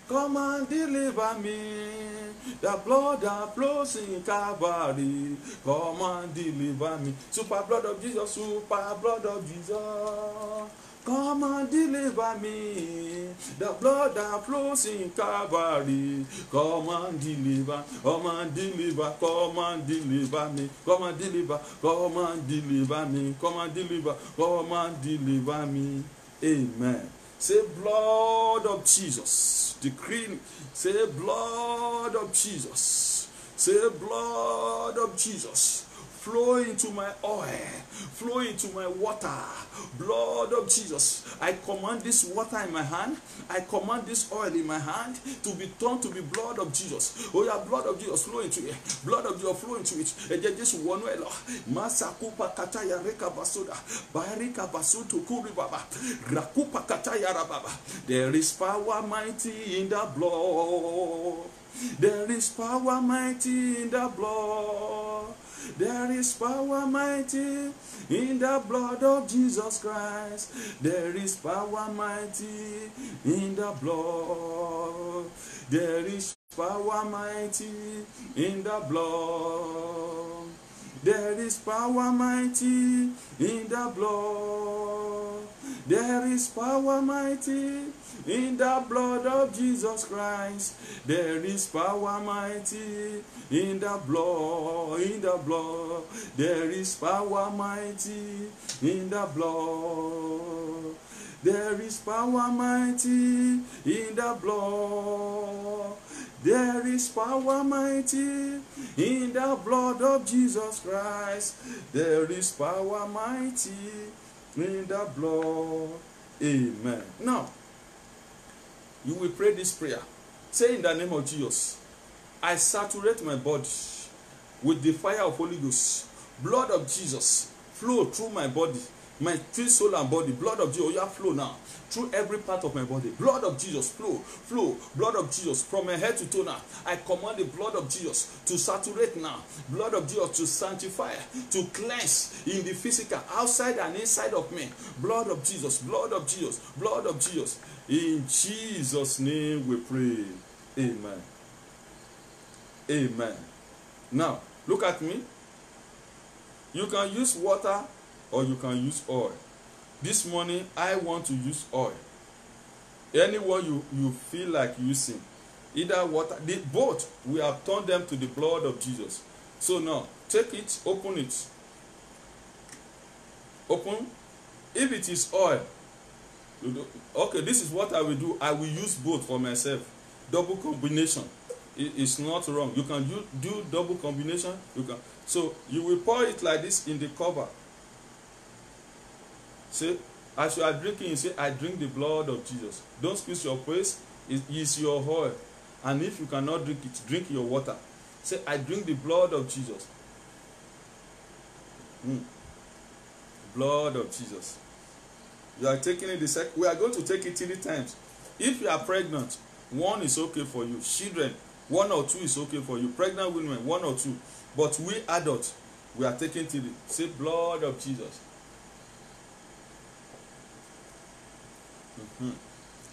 come and deliver me. The blood that flows in Calvary, come and deliver me. Super blood of Jesus, super blood of Jesus, come and deliver me. The blood that flows in Calvary, come and deliver, come and deliver, come and deliver me, come and deliver, come and deliver me, come and deliver, come and deliver me. Amen. Say, blood of Jesus. Decree. Say, blood of Jesus. Say, blood of Jesus. Flow into my oil, flow into my water. Blood of Jesus, I command this water in my hand, I command this oil in my hand to be turned to be blood of Jesus. Oh yeah, blood of Jesus, flow into it. Blood of Jesus, flow into it. Just one way. Masakupa kataya reka basoda, barika basuto kuri baba, rakupa kataya rababa. There is power mighty in the blood. There is power mighty in the blood. There is power mighty in the blood of Jesus Christ. There is power mighty in the blood. There is power mighty in the blood. There is power mighty in the blood. There is power mighty in the blood of Jesus Christ. There is power mighty in the blood, in the blood. There is power mighty in the blood. There is power mighty in the blood. There is power mighty in the blood of Jesus Christ. There is power mighty in the blood. Amen. Now, you will pray this prayer. Say in the name of Jesus, I saturate my body with the fire of Holy Ghost. Blood of Jesus flow through my body, my spirit, soul, and body. Blood of Jesus, flow now through every part of my body. Blood of Jesus, flow. Blood of Jesus from my head to toe now. I command the blood of Jesus to saturate now. Blood of Jesus to sanctify, to cleanse in the physical, outside and inside of me. Blood of Jesus, blood of Jesus, blood of Jesus. In Jesus' name we pray. Amen. Amen. Now, look at me. You can use water or you can use oil. This morning, I want to use oil. Anyone you feel like using, either water, both, we have turned them to the blood of Jesus. So now, take it, open it. Open. If it is oil, okay, this is what I will do. I will use both for myself. Double combination. It's not wrong. You can do double combination. You can. So you will pour it like this in the cover. Say, as you are drinking, you say, I drink the blood of Jesus. Don't squeeze your face. It is your oil. And if you cannot drink it, drink your water. Say, I drink the blood of Jesus. Blood of Jesus. You are taking it we are going to take it 3 times. If you are pregnant, 1 is okay for you. Children, 1 or 2 is okay for you. Pregnant women, 1 or 2. But we adults, we are taking 3. Say, blood of Jesus.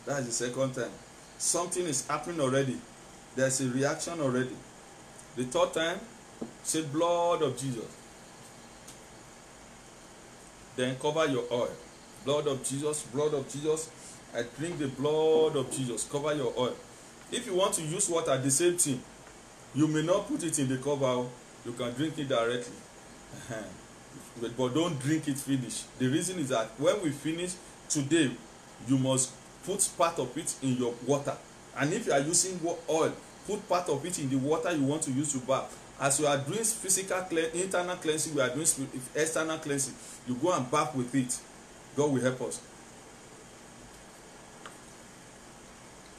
That's the second time. Something is happening already. There's a reaction already. The third time, say, blood of Jesus. Then cover your oil. Blood of Jesus, blood of Jesus. I drink the blood of Jesus. Cover your oil. If you want to use water, the same thing. You may not put it in the cover. You can drink it directly. But don't drink it finish. The reason is that when we finish today, you must put part of it in your water. And if you are using oil, put part of it in the water you want to use to bath. As you are doing physical internal cleansing, we are doing external cleansing. You go and bath with it. God will help us.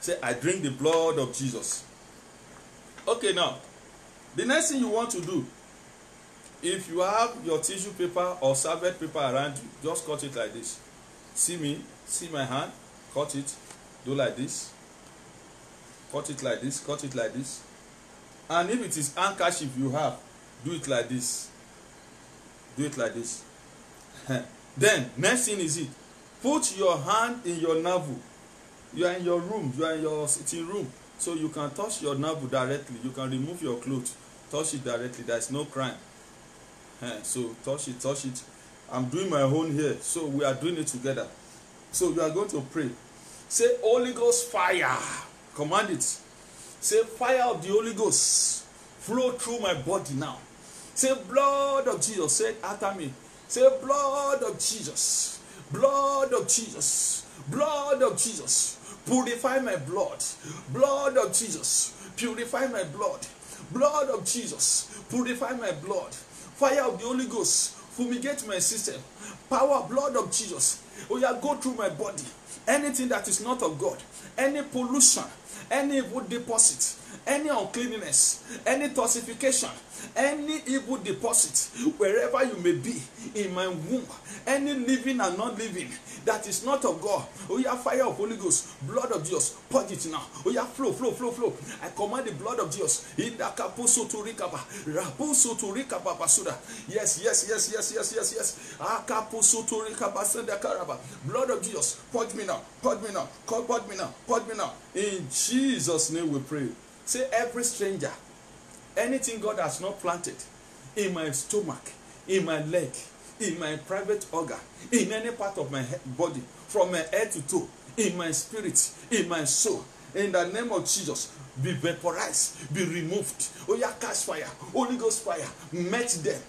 Say, I drink the blood of Jesus. Okay, now, the next thing you want to do, if you have your tissue paper or serviette paper around you, just cut it like this. See me? See my hand? Cut it. Do like this. Cut it like this. Cut it like this. And if it is handkerchief you have, do it like this. Do it like this. Then, next thing is it. Put your hand in your navel. You are in your room. You are in your sitting room. So you can touch your navel directly. You can remove your clothes. Touch it directly. There is no crime. So touch it, touch it. I'm doing my own here. So we are doing it together. So you are going to pray. Say, Holy Ghost fire. Command it. Say, fire of the Holy Ghost. Flow through my body now. Say, blood of Jesus. Say it after me. Say, blood of Jesus. Blood of Jesus. Blood of Jesus. Purify my blood. Blood of Jesus. Purify my blood. Blood of Jesus. Purify my blood. Fire of the Holy Ghost. Fumigate my system. Power, blood of Jesus. Oh yeah, go through my body. Anything that is not of God. Any pollution. Any evil deposit. Any uncleanness. Any toxification. Any evil deposit. Wherever you may be. In my womb. Any living and not living. That is not of God. Oh yeah, fire of Holy Ghost. Blood of Jesus. Purge it now. Oh yeah, flow, flow, flow, flow. I command the blood of Jesus. In the kapuso to rikaba. Rapuso to rikaba basuda. Yes, yes, yes, yes, yes, yes, yes. Akapuso to rikaba senda karaba. Blood of Jesus. Purge me now. Purge me now. Purge me now. Purge me now. In Jesus' name we pray. Say, every stranger, anything God has not planted in my stomach, in my leg, in my private organ, in any part of my body, from my head to toe, in my spirit, in my soul, in the name of Jesus, be vaporized, be removed. Oh yeah, catch fire, Holy Ghost fire, melt them,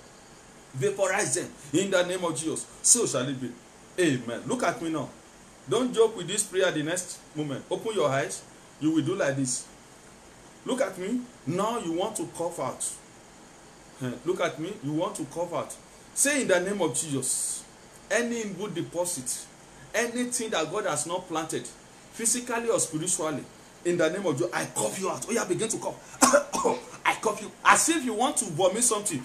vaporize them, in the name of Jesus. So shall it be. Amen. Look at me now. Don't joke with this prayer the next moment. Open your eyes. You will do like this. Look at me. Now you want to cough out. Look at me. You want to cough out. Say in the name of Jesus, any good deposit, anything that God has not planted, physically or spiritually, in the name of Jesus, I cough you out. Oh yeah, begin to cough. I cough you. As if you want to vomit something.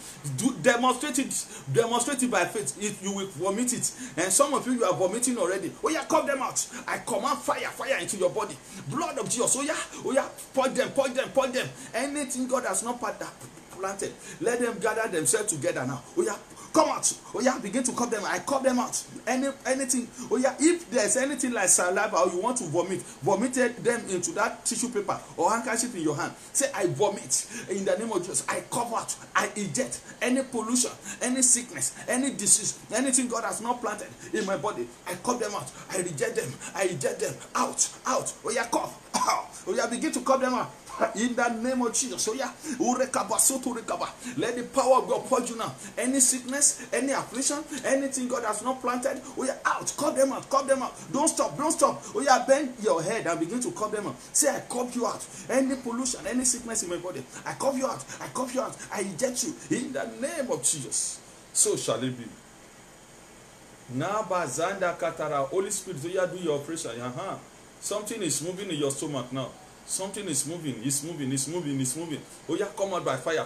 Demonstrate it by faith. If you will vomit it. And some of you are vomiting already. Oh yeah, cough them out. I command fire into your body. Blood of Jesus. Oh yeah, purge them. Anything God has not planted, let them gather themselves together now. Oh yeah, come out. Oh yeah, begin to cough them. I cough them out. Anything. Oh yeah, if there's anything like saliva or you want to vomit them into that tissue paper or handkerchief in your hand. Say, I vomit in the name of Jesus. I cough out. I eject any pollution, any sickness, any disease, anything God has not planted in my body. I cough them out. I reject them. I eject them out. Oh yeah, cough. Oh yeah, begin to cough them out. In the name of Jesus. Oh yeah, let the power of God purge you now. Any sickness, any affliction, anything God has not planted, oh yeah, out. Cough them out. Don't stop. Oh yeah, bend your head and begin to cough them out. Say, I cough you out. Any pollution, any sickness in my body, I cough you out. I eject you in the name of Jesus. So shall it be. Now, Bazanda Katara, Holy Spirit, so you do your operation. Something is moving in your stomach now. Something is moving. It's moving. Oh yeah, come out by fire.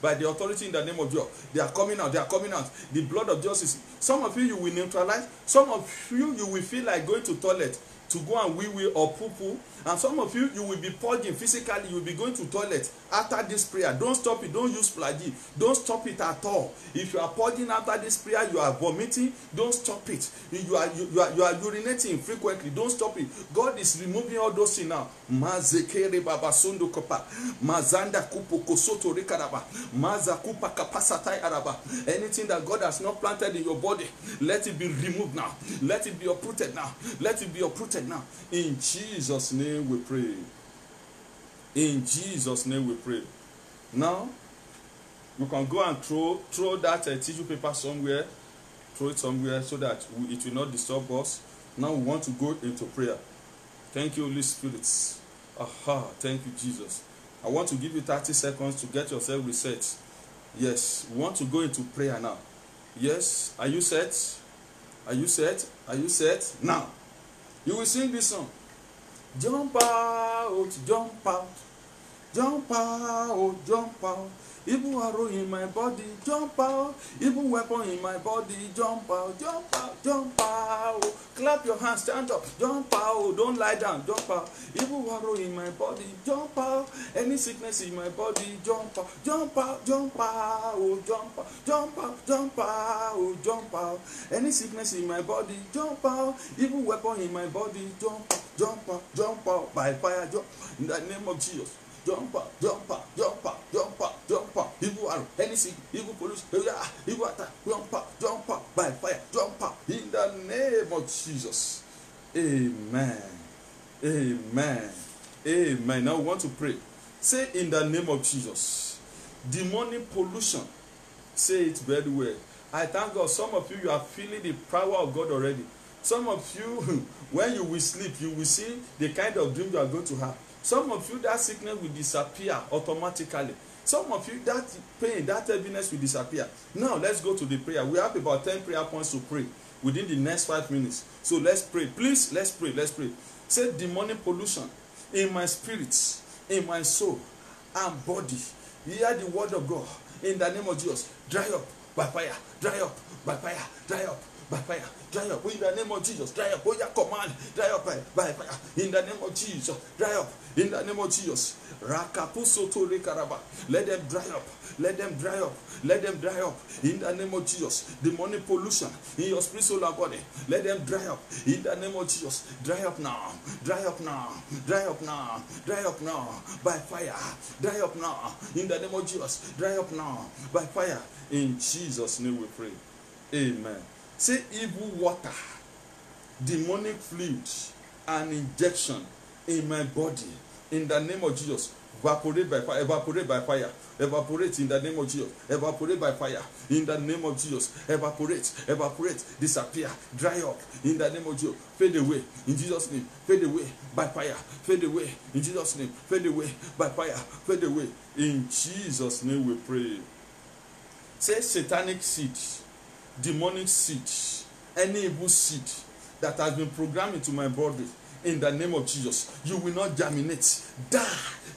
By the authority in the name of God. They are coming out. The blood of Jesus. Some of you will neutralize. Some of you will feel like going to toilet to go and wee or poo. And some of you will be purging physically. You will be going to toilet after this prayer. Don't stop it. Don't use plagi. Don't stop it at all. If you are purging after this prayer, you are vomiting. Don't stop it. You are urinating frequently. Don't stop it. God is removing all those things now. Mazekere baba sondo kopa. Mazanda kupo kosoto rekaraba. Mazakupa kapasatai araba. Anything that God has not planted in your body, let it be removed now. Let it be uprooted now. Now. In Jesus' name we pray. Now, you can go and throw that tissue paper somewhere. Throw it somewhere so that it will not disturb us. Now we want to go into prayer. Thank you, Holy Spirit. Thank you, Jesus. I want to give you 30 seconds to get yourself reset. Yes, we want to go into prayer now. Yes, are you set? Now, you will sing this song. Jump out. Even arrow in my body, jump out. Even weapon in my body, jump out. Clap your hands, stand up, jump out. Don't lie down, jump out. Even arrow in my body, jump out. Any sickness in my body, jump out. Any sickness in my body, jump out. Even weapon in my body, jump out. By fire, jump in the name of Jesus. Jump out. Evil arrow, anything, evil pollution, evil attack, jump out by fire, jump out in the name of Jesus. Amen. Now we want to pray. Say in the name of Jesus. Demonic pollution. Say it very well. I thank God. Some of you are feeling the power of God already. Some of you, when you will sleep, you will see the kind of dream you are going to have. Some of you, that sickness will disappear automatically. Some of you, that pain, that heaviness will disappear. Now, let's go to the prayer. We have about 10 prayer points to pray within the next 5 minutes. So let's pray. Please, let's pray. Say demonic pollution in my spirit, in my soul, and body. Hear the word of God in the name of Jesus. Dry up by fire. Dry up by fire. Dry up by fire. Dry up in the name of Jesus. Dry up. Oh yeah, command. Dry up by fire. In the name of Jesus. Dry up in the name of Jesus. Rakapusoto rekaraba. Let them dry up. Let them dry up in the name of Jesus. Demonic pollution in your spirit, soul, and body. Let them dry up in the name of Jesus. Dry up now. By fire. Dry up now in the name of Jesus. Dry up now by fire. In Jesus' name we pray. Amen. Say evil water, demonic fluid, and injection in my body. In the name of Jesus, Evaporate by fire, evaporate by fire, evaporate in the name of Jesus, evaporate by fire, in the name of Jesus, evaporate, evaporate, disappear, dry up, in the name of Jesus, fade away, in Jesus' name, fade away by fire, fade away, in Jesus' name, fade away by fire, fade away, in Jesus' name we pray. Say satanic seed, demonic seed, any evil seed that has been programmed into my body, in the name of Jesus, you will not germinate. Die,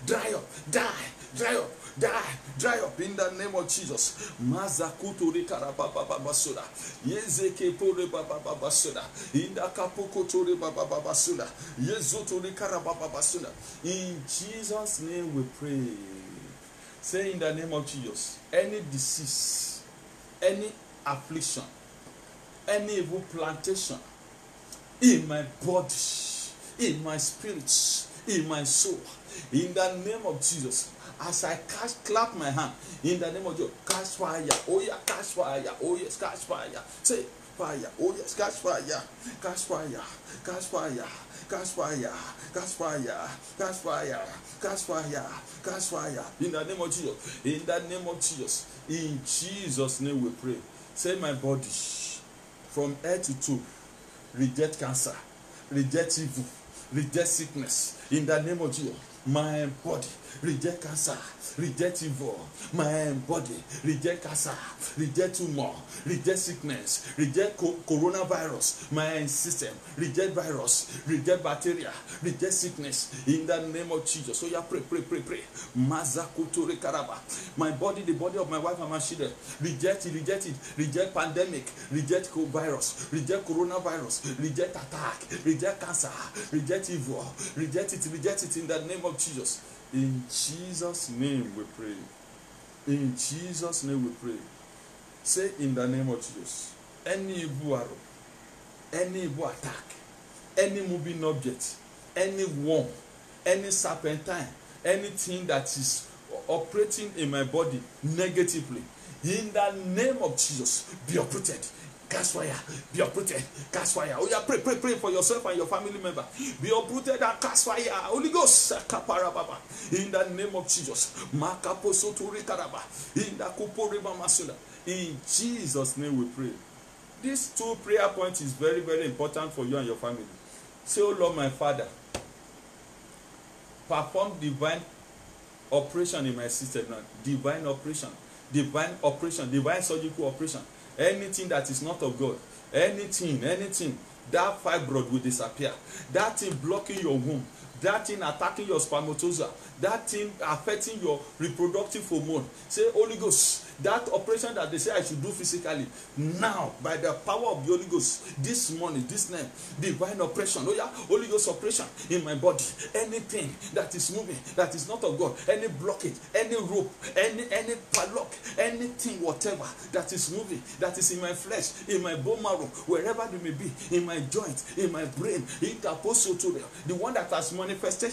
dry up, die, dry up, die, dry up in the name of Jesus. Mazakutori karabababasuda. Yezeke pore babababasuda. Inda kapokotori babababasuda. Yezotori karabababasuda. In Jesus' name we pray. Say in the name of Jesus, any disease, any affliction, any evil plantation in my body, in my spirit, in my soul, in the name of Jesus, as I clap my hand, in the name of Jesus, catch fire, oh yeah, catch fire, oh yes, catch fire, say fire, oh yes, catch fire, catch fire, catch fire, catch fire, catch fire, catch fire, catch fire, catch fire, in the name of Jesus, in the name of Jesus, in Jesus' name we pray. Say my body, from head to toe, reject cancer, reject evil, reject sickness, in the name of Jesus. My body, reject cancer, reject evil. My body, reject cancer, reject tumor, reject sickness, reject coronavirus. My system, reject virus, reject bacteria, reject sickness, in the name of Jesus. So yeah, pray, pray, pray, pray. Mazakutore karaba. My body, the body of my wife and my children, reject it, reject it, reject pandemic, reject virus, reject coronavirus, reject attack, reject cancer, reject evil, reject it in the name of Jesus. In Jesus' name we pray. In Jesus' name we pray. Say in the name of Jesus, any evil arrow, any evil attack, any moving object, any worm, any serpentine, anything that is operating in my body negatively, in the name of Jesus, be uprooted. Catch fire, be uprooted, catch fire. Oh yeah, pray, pray, pray for yourself and your family member. Be uprooted and catch fire. Holy Ghost, in the name of Jesus. In Jesus' name we pray. These two prayer points is very, very important for you and your family. Say, oh Lord, my Father, perform divine operation in my system now. Divine operation, divine operation, divine surgical operation. Anything that is not of God, anything, that fibroid will disappear. That thing blocking your womb, that thing attacking your spermatozoa, that thing affecting your reproductive hormone. Say, Holy Ghost, that operation that they say I should do physically, now, by the power of the Holy Ghost, this morning, this night, divine operation, oh yeah, Holy Ghost operation in my body. Anything that is moving, that is not of God, any blockage, any rope, any padlock, anything, whatever that is moving, that is in my flesh, in my bone marrow, wherever they may be, in my joint, in my brain, the one that has manifested,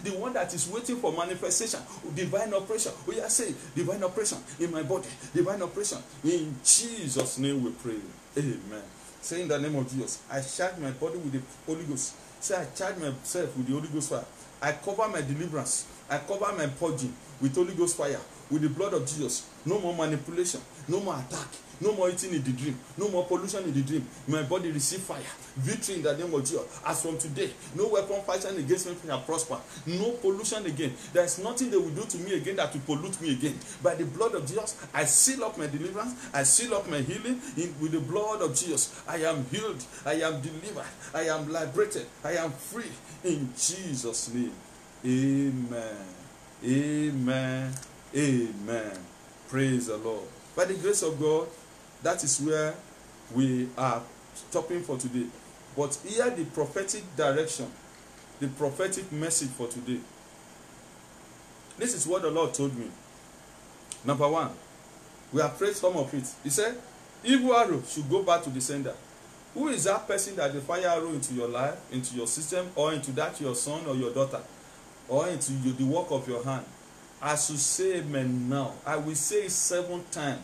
the one that is waiting for manifestation, divine operation. We are saying divine operation in my body, divine operation. In Jesus' name we pray. Amen. Say in the name of Jesus, I charge my body with the Holy Ghost. Say I charge myself with the Holy Ghost fire. I cover my deliverance. I cover my purging with Holy Ghost fire, with the blood of Jesus. No more manipulation, no more attack, no more eating in the dream, no more pollution in the dream. My body receive fire, victory in the name of Jesus. As from today, no weapon fighting against me shall prosper. No pollution again. There is nothing they will do to me again that will pollute me again. By the blood of Jesus, I seal up my deliverance. I seal up my healing with the blood of Jesus. I am healed. I am delivered. I am liberated. I am free in Jesus' name. Amen. Amen. Amen. Praise the Lord. By the grace of God, that is where we are stopping for today. But hear the prophetic direction, the prophetic message for today. This is what the Lord told me. Number one, we have prayed some of it. He said, evil arrow should go back to the sender. Who is that person that the fire arrow into your life, into your system, or into that your son or your daughter, or into the work of your hand? As you say amen now, I will say it 7 times.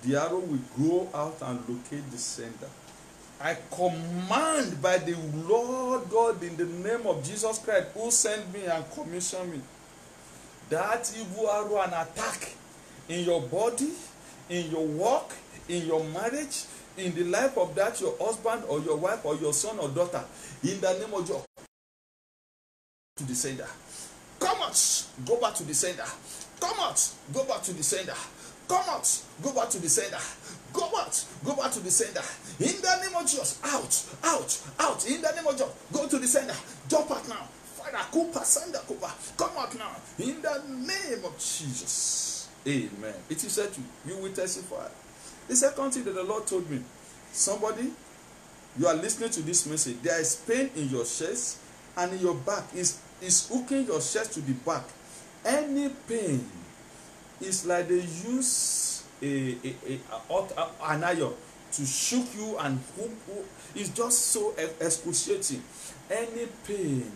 The arrow will go out and locate the sender. I command by the Lord God in the name of Jesus Christ, who sent me and commissioned me, that evil arrow and attack in your body, in your work, in your marriage, in the life of that your husband or your wife or your son or daughter, in the name of Jesus, to the sender. Come out, go back to the sender. Come out, go back to the sender. Come out, go back to the sender. Go out, go back to the sender. In the name of Jesus, out, out, out. In the name of Jesus, go to the sender. Jump out now. Father, Cooper, Sender Cooper, come out now. In the name of Jesus. Amen. It is said to you, you will testify. The second thing that the Lord told me, somebody, you are listening to this message, there is pain in your chest and in your back. Is hooking your chest to the back. Any pain is like they use an iron to shook you and hook you. It's just so excruciating. Any pain,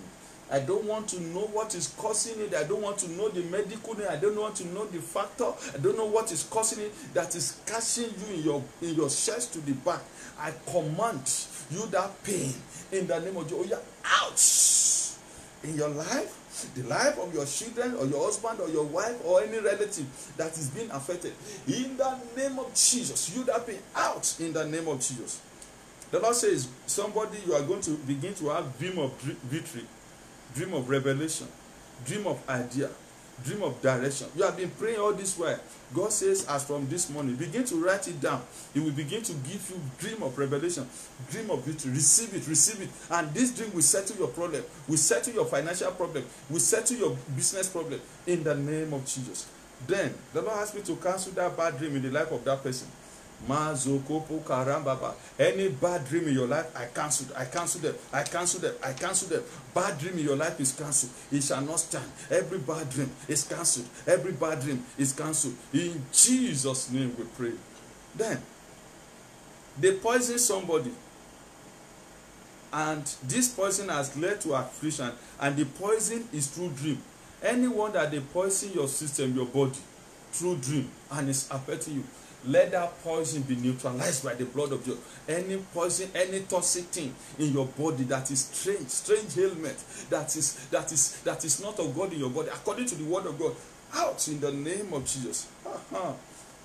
I don't want to know what is causing it. I don't want to know the medical name. I don't want to know the factor. I don't know what is causing it that is catching you in your chest to the back. I command you that pain in the name of Jesus. Out in your life, the life of your children or your husband or your wife or any relative that is being affected. In the name of Jesus, you that pain out in the name of Jesus. The Lord says, somebody, you are going to begin to have dream of victory, dream of revelation, dream of idea, dream of direction. You have been praying all this while. God says, as from this morning, begin to write it down. He will begin to give you dream of revelation, dream of victory. Receive it, receive it. And this dream will settle your problem, will settle your financial problem, will settle your business problem in the name of Jesus. Then, the Lord asked me to cancel that bad dream in the life of that person. Any bad dream in your life, I cancel them. I cancel them. I cancel them. I cancel them. Bad dream in your life is cancelled. It shall not stand. Every bad dream is cancelled. Every bad dream is cancelled. In Jesus' name we pray. Then they poison somebody, and this poison has led to affliction, and the poison is through dream. Anyone that they poison your system, your body, through dream, and it's affecting you, let that poison be neutralized by the blood of Jesus. Any poison, any toxic thing in your body that is strange ailment, that is not of God in your body, according to the word of God, out in the name of Jesus.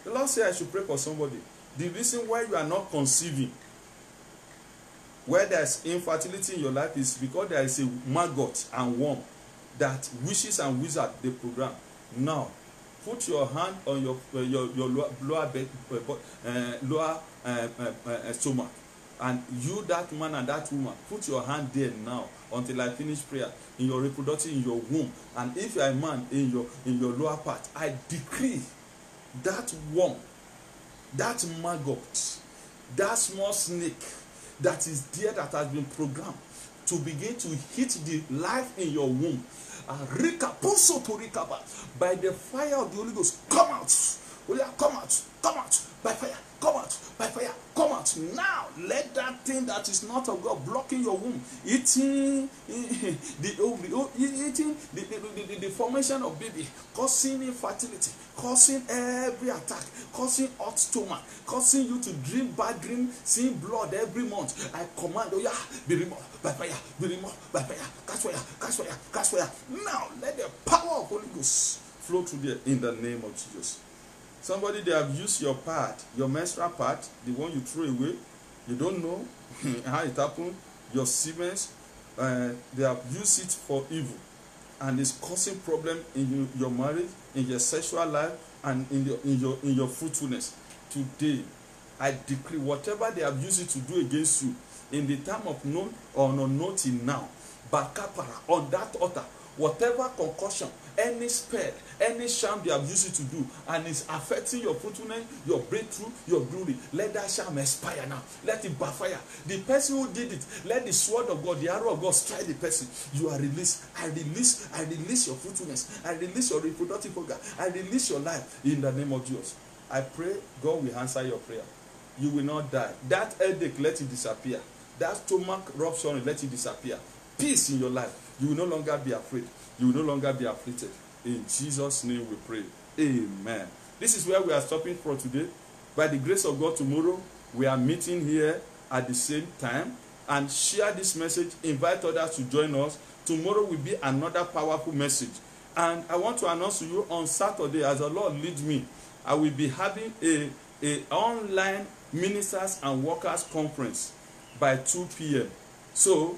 The Lord said I should pray for somebody. The reason why you are not conceiving, where there is infertility in your life, is because there is a maggot and worm that witches and wizards they program. Now, put your hand on your lower stomach, and you, that man and that woman, put your hand there now until I finish prayer, in your reproductive, in your womb. And if you are a man, in your lower part, I decree that worm, that maggot, that small snake that is there, that has been programmed to begin to hit the life in your womb, by the fire of the Holy Ghost, come out. Come out, come out by fire, come out by fire, come out now. Let that thing that is not of God blocking your womb, eating the formation of baby, causing infertility, causing every attack, causing hot stomach, causing you to dream bad dream, seeing blood every month. I command, be removed by fire, be removed by fire. Catch fire, catch fire, catch fire. Now let the power of Holy Ghost flow through there in the name of Jesus. Somebody, they have used your part, your menstrual part, the one you threw away. You don't know how it happened. Your semen, they have used it for evil, and it's causing problem in your marriage, in your sexual life, and in your fruitfulness. Today, I decree whatever they have used it to do against you, in the time of known or unknown till now, bakapara on that altar, whatever concussion, any spell, any sham they have used it to do, and it's affecting your fruitfulness, your breakthrough, your glory, let that sham expire now. Let it backfire. The person who did it, let the sword of God, the arrow of God strike the person. You are released. I release your fruitfulness. I release your reproductive organ. I release your life in the name of Jesus. I pray God will answer your prayer. You will not die. That headache, let it disappear. That stomach rupture, let it disappear. Peace in your life. You will no longer be afraid. You will no longer be afflicted. In Jesus' name we pray. Amen. This is where we are stopping for today. By the grace of God, tomorrow we are meeting here at the same time. And share this message. Invite others to join us. Tomorrow will be another powerful message And I want to announce to you on Saturday, as the Lord leads me, I will be having a online ministers and workers conference by 2 p.m. So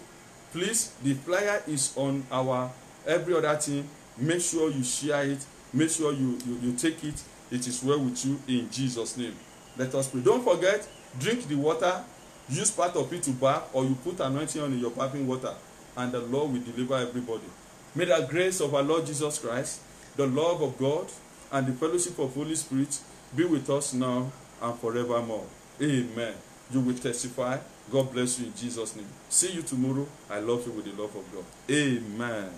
please, the flyer is on our every other thing. Make sure you share it. Make sure you take it. It is well with you in Jesus' name. Let us pray. Don't forget, drink the water. Use part of it to bath, or you put anointing on your bathing water, and the Lord will deliver everybody. May the grace of our Lord Jesus Christ, the love of God, and the fellowship of Holy Spirit be with us now and forevermore. Amen. You will testify. God bless you in Jesus' name. See you tomorrow. I love you with the love of God. Amen.